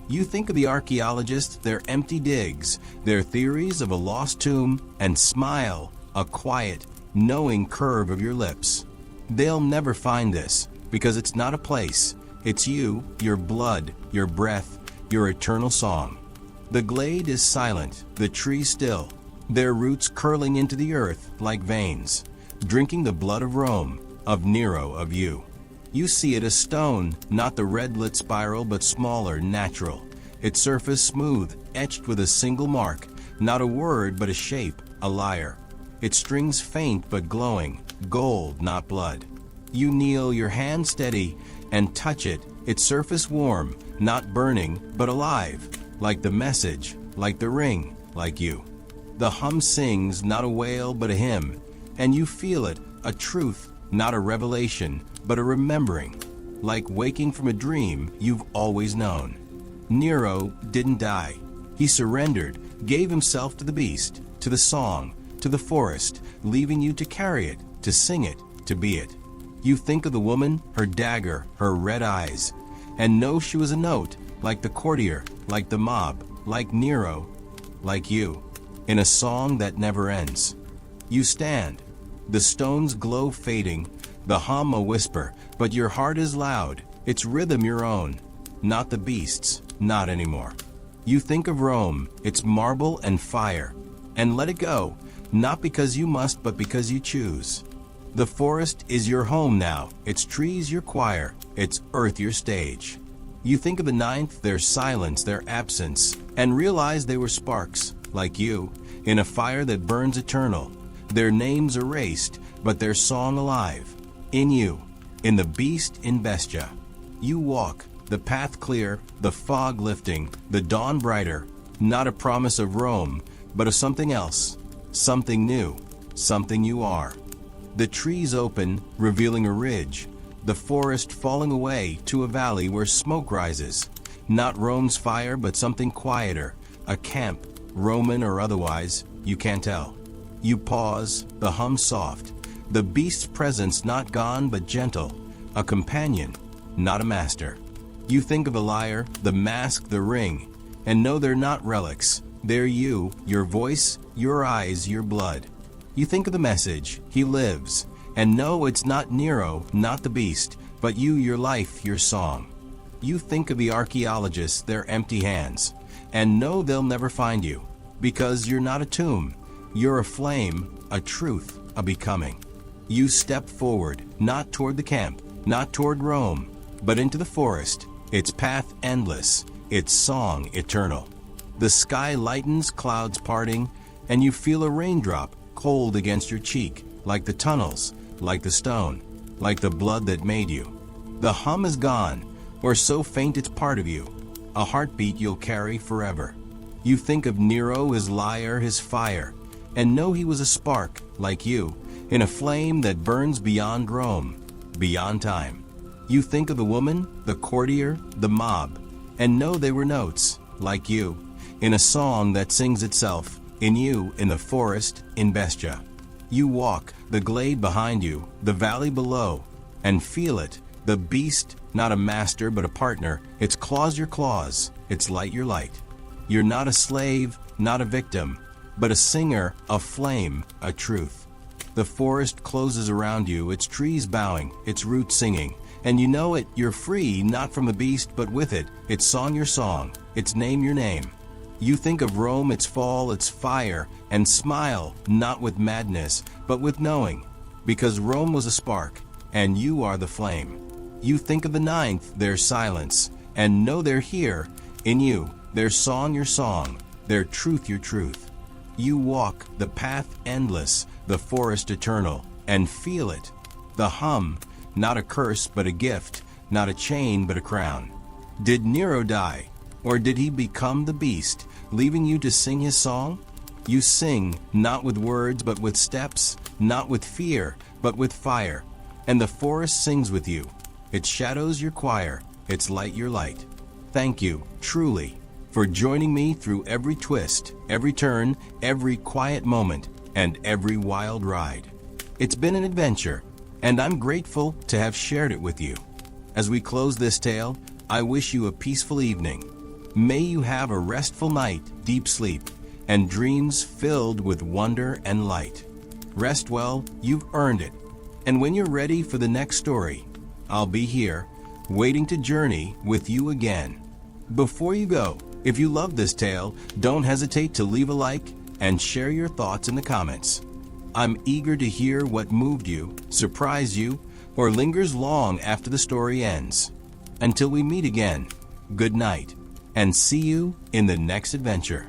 You think of the archaeologists, their empty digs, their theories of a lost tomb, and smile, a quiet, knowing curve of your lips. They'll never find this, because it's not a place. It's you, your blood, your breath, your eternal song. The glade is silent, the tree still, their roots curling into the earth like veins, drinking the blood of Rome, of Nero, of you. You see it as stone, not the red-lit spiral, but smaller, natural. Its surface smooth, etched with a single mark, not a word but a shape, a lyre. Its strings faint but glowing, gold, not blood. You kneel, your hand steady, and touch it, its surface warm, not burning, but alive, like the message, like the ring, like you. The hum sings, not a wail, but a hymn, and you feel it, a truth, not a revelation, but a remembering, like waking from a dream you've always known. Nero didn't die. He surrendered, gave himself to the beast, to the song, to the forest, leaving you to carry it, to sing it, to be it. You think of the woman, her dagger, her red eyes, and know she was a note, like the courtier, like the mob, like Nero, like you, in a song that never ends. You stand, the stones glow fading, the hum a whisper, but your heart is loud, its rhythm your own, not the beast's, not anymore. You think of Rome, its marble and fire, and let it go, not because you must, but because you choose. The forest is your home now, its trees your choir, its earth your stage. You think of the ninth, their silence, their absence, and realize they were sparks, like you, in a fire that burns eternal. Their names erased, but their song alive. In you, in the beast in Bestia. You walk, the path clear, the fog lifting, the dawn brighter, not a promise of Rome, but of something else, something new, something you are. The trees open, revealing a ridge, the forest falling away to a valley where smoke rises, not Rome's fire, but something quieter, a camp, Roman or otherwise, you can't tell. You pause, the hum soft, the beast's presence not gone but gentle, a companion, not a master. You think of the lyre, the mask, the ring, and know they're not relics. They're you, your voice, your eyes, your blood. You think of the message, he lives, and know it's not Nero, not the beast, but you, your life, your song. You think of the archaeologists, their empty hands, and know they'll never find you, because you're not a tomb. You're a flame, a truth, a becoming. You step forward, not toward the camp, not toward Rome, but into the forest, its path endless, its song eternal. The sky lightens, clouds parting, and you feel a raindrop cold against your cheek, like the tunnels, like the stone, like the blood that made you. The hum is gone, or so faint it's part of you, a heartbeat you'll carry forever. You think of Nero, his lyre, his fire, and know he was a spark, like you, in a flame that burns beyond Rome, beyond time. You think of the woman, the courtier, the mob, and know they were notes, like you, in a song that sings itself, in you, in the forest, in Bestia. You walk, the glade behind you, the valley below, and feel it, the beast, not a master but a partner, its claws your claws, its light your light. You're not a slave, not a victim, but a singer, a flame, a truth. The forest closes around you, its trees bowing, its roots singing, and you know it, you're free, not from the beast, but with it, its song your song, its name your name. You think of Rome, its fall, its fire, and smile, not with madness, but with knowing, because Rome was a spark, and you are the flame. You think of the ninth, their silence, and know they're here, in you, their song your song, their truth your truth. You walk, the path endless, the forest eternal, and feel it, the hum, not a curse but a gift, not a chain but a crown. Did Nero die? Or did he become the beast, leaving you to sing his song? You sing, not with words but with steps, not with fear, but with fire, and the forest sings with you. Its shadows your choir, its light your light. Thank you, truly, for joining me through every twist, every turn, every quiet moment, and every wild ride. It's been an adventure, and I'm grateful to have shared it with you. As we close this tale, I wish you a peaceful evening. May you have a restful night, deep sleep, and dreams filled with wonder and light. Rest well, you've earned it. And when you're ready for the next story, I'll be here, waiting to journey with you again. Before you go, if you love this tale, don't hesitate to leave a like and share your thoughts in the comments. I'm eager to hear what moved you, surprised you, or lingers long after the story ends. Until we meet again, good night, and see you in the next adventure.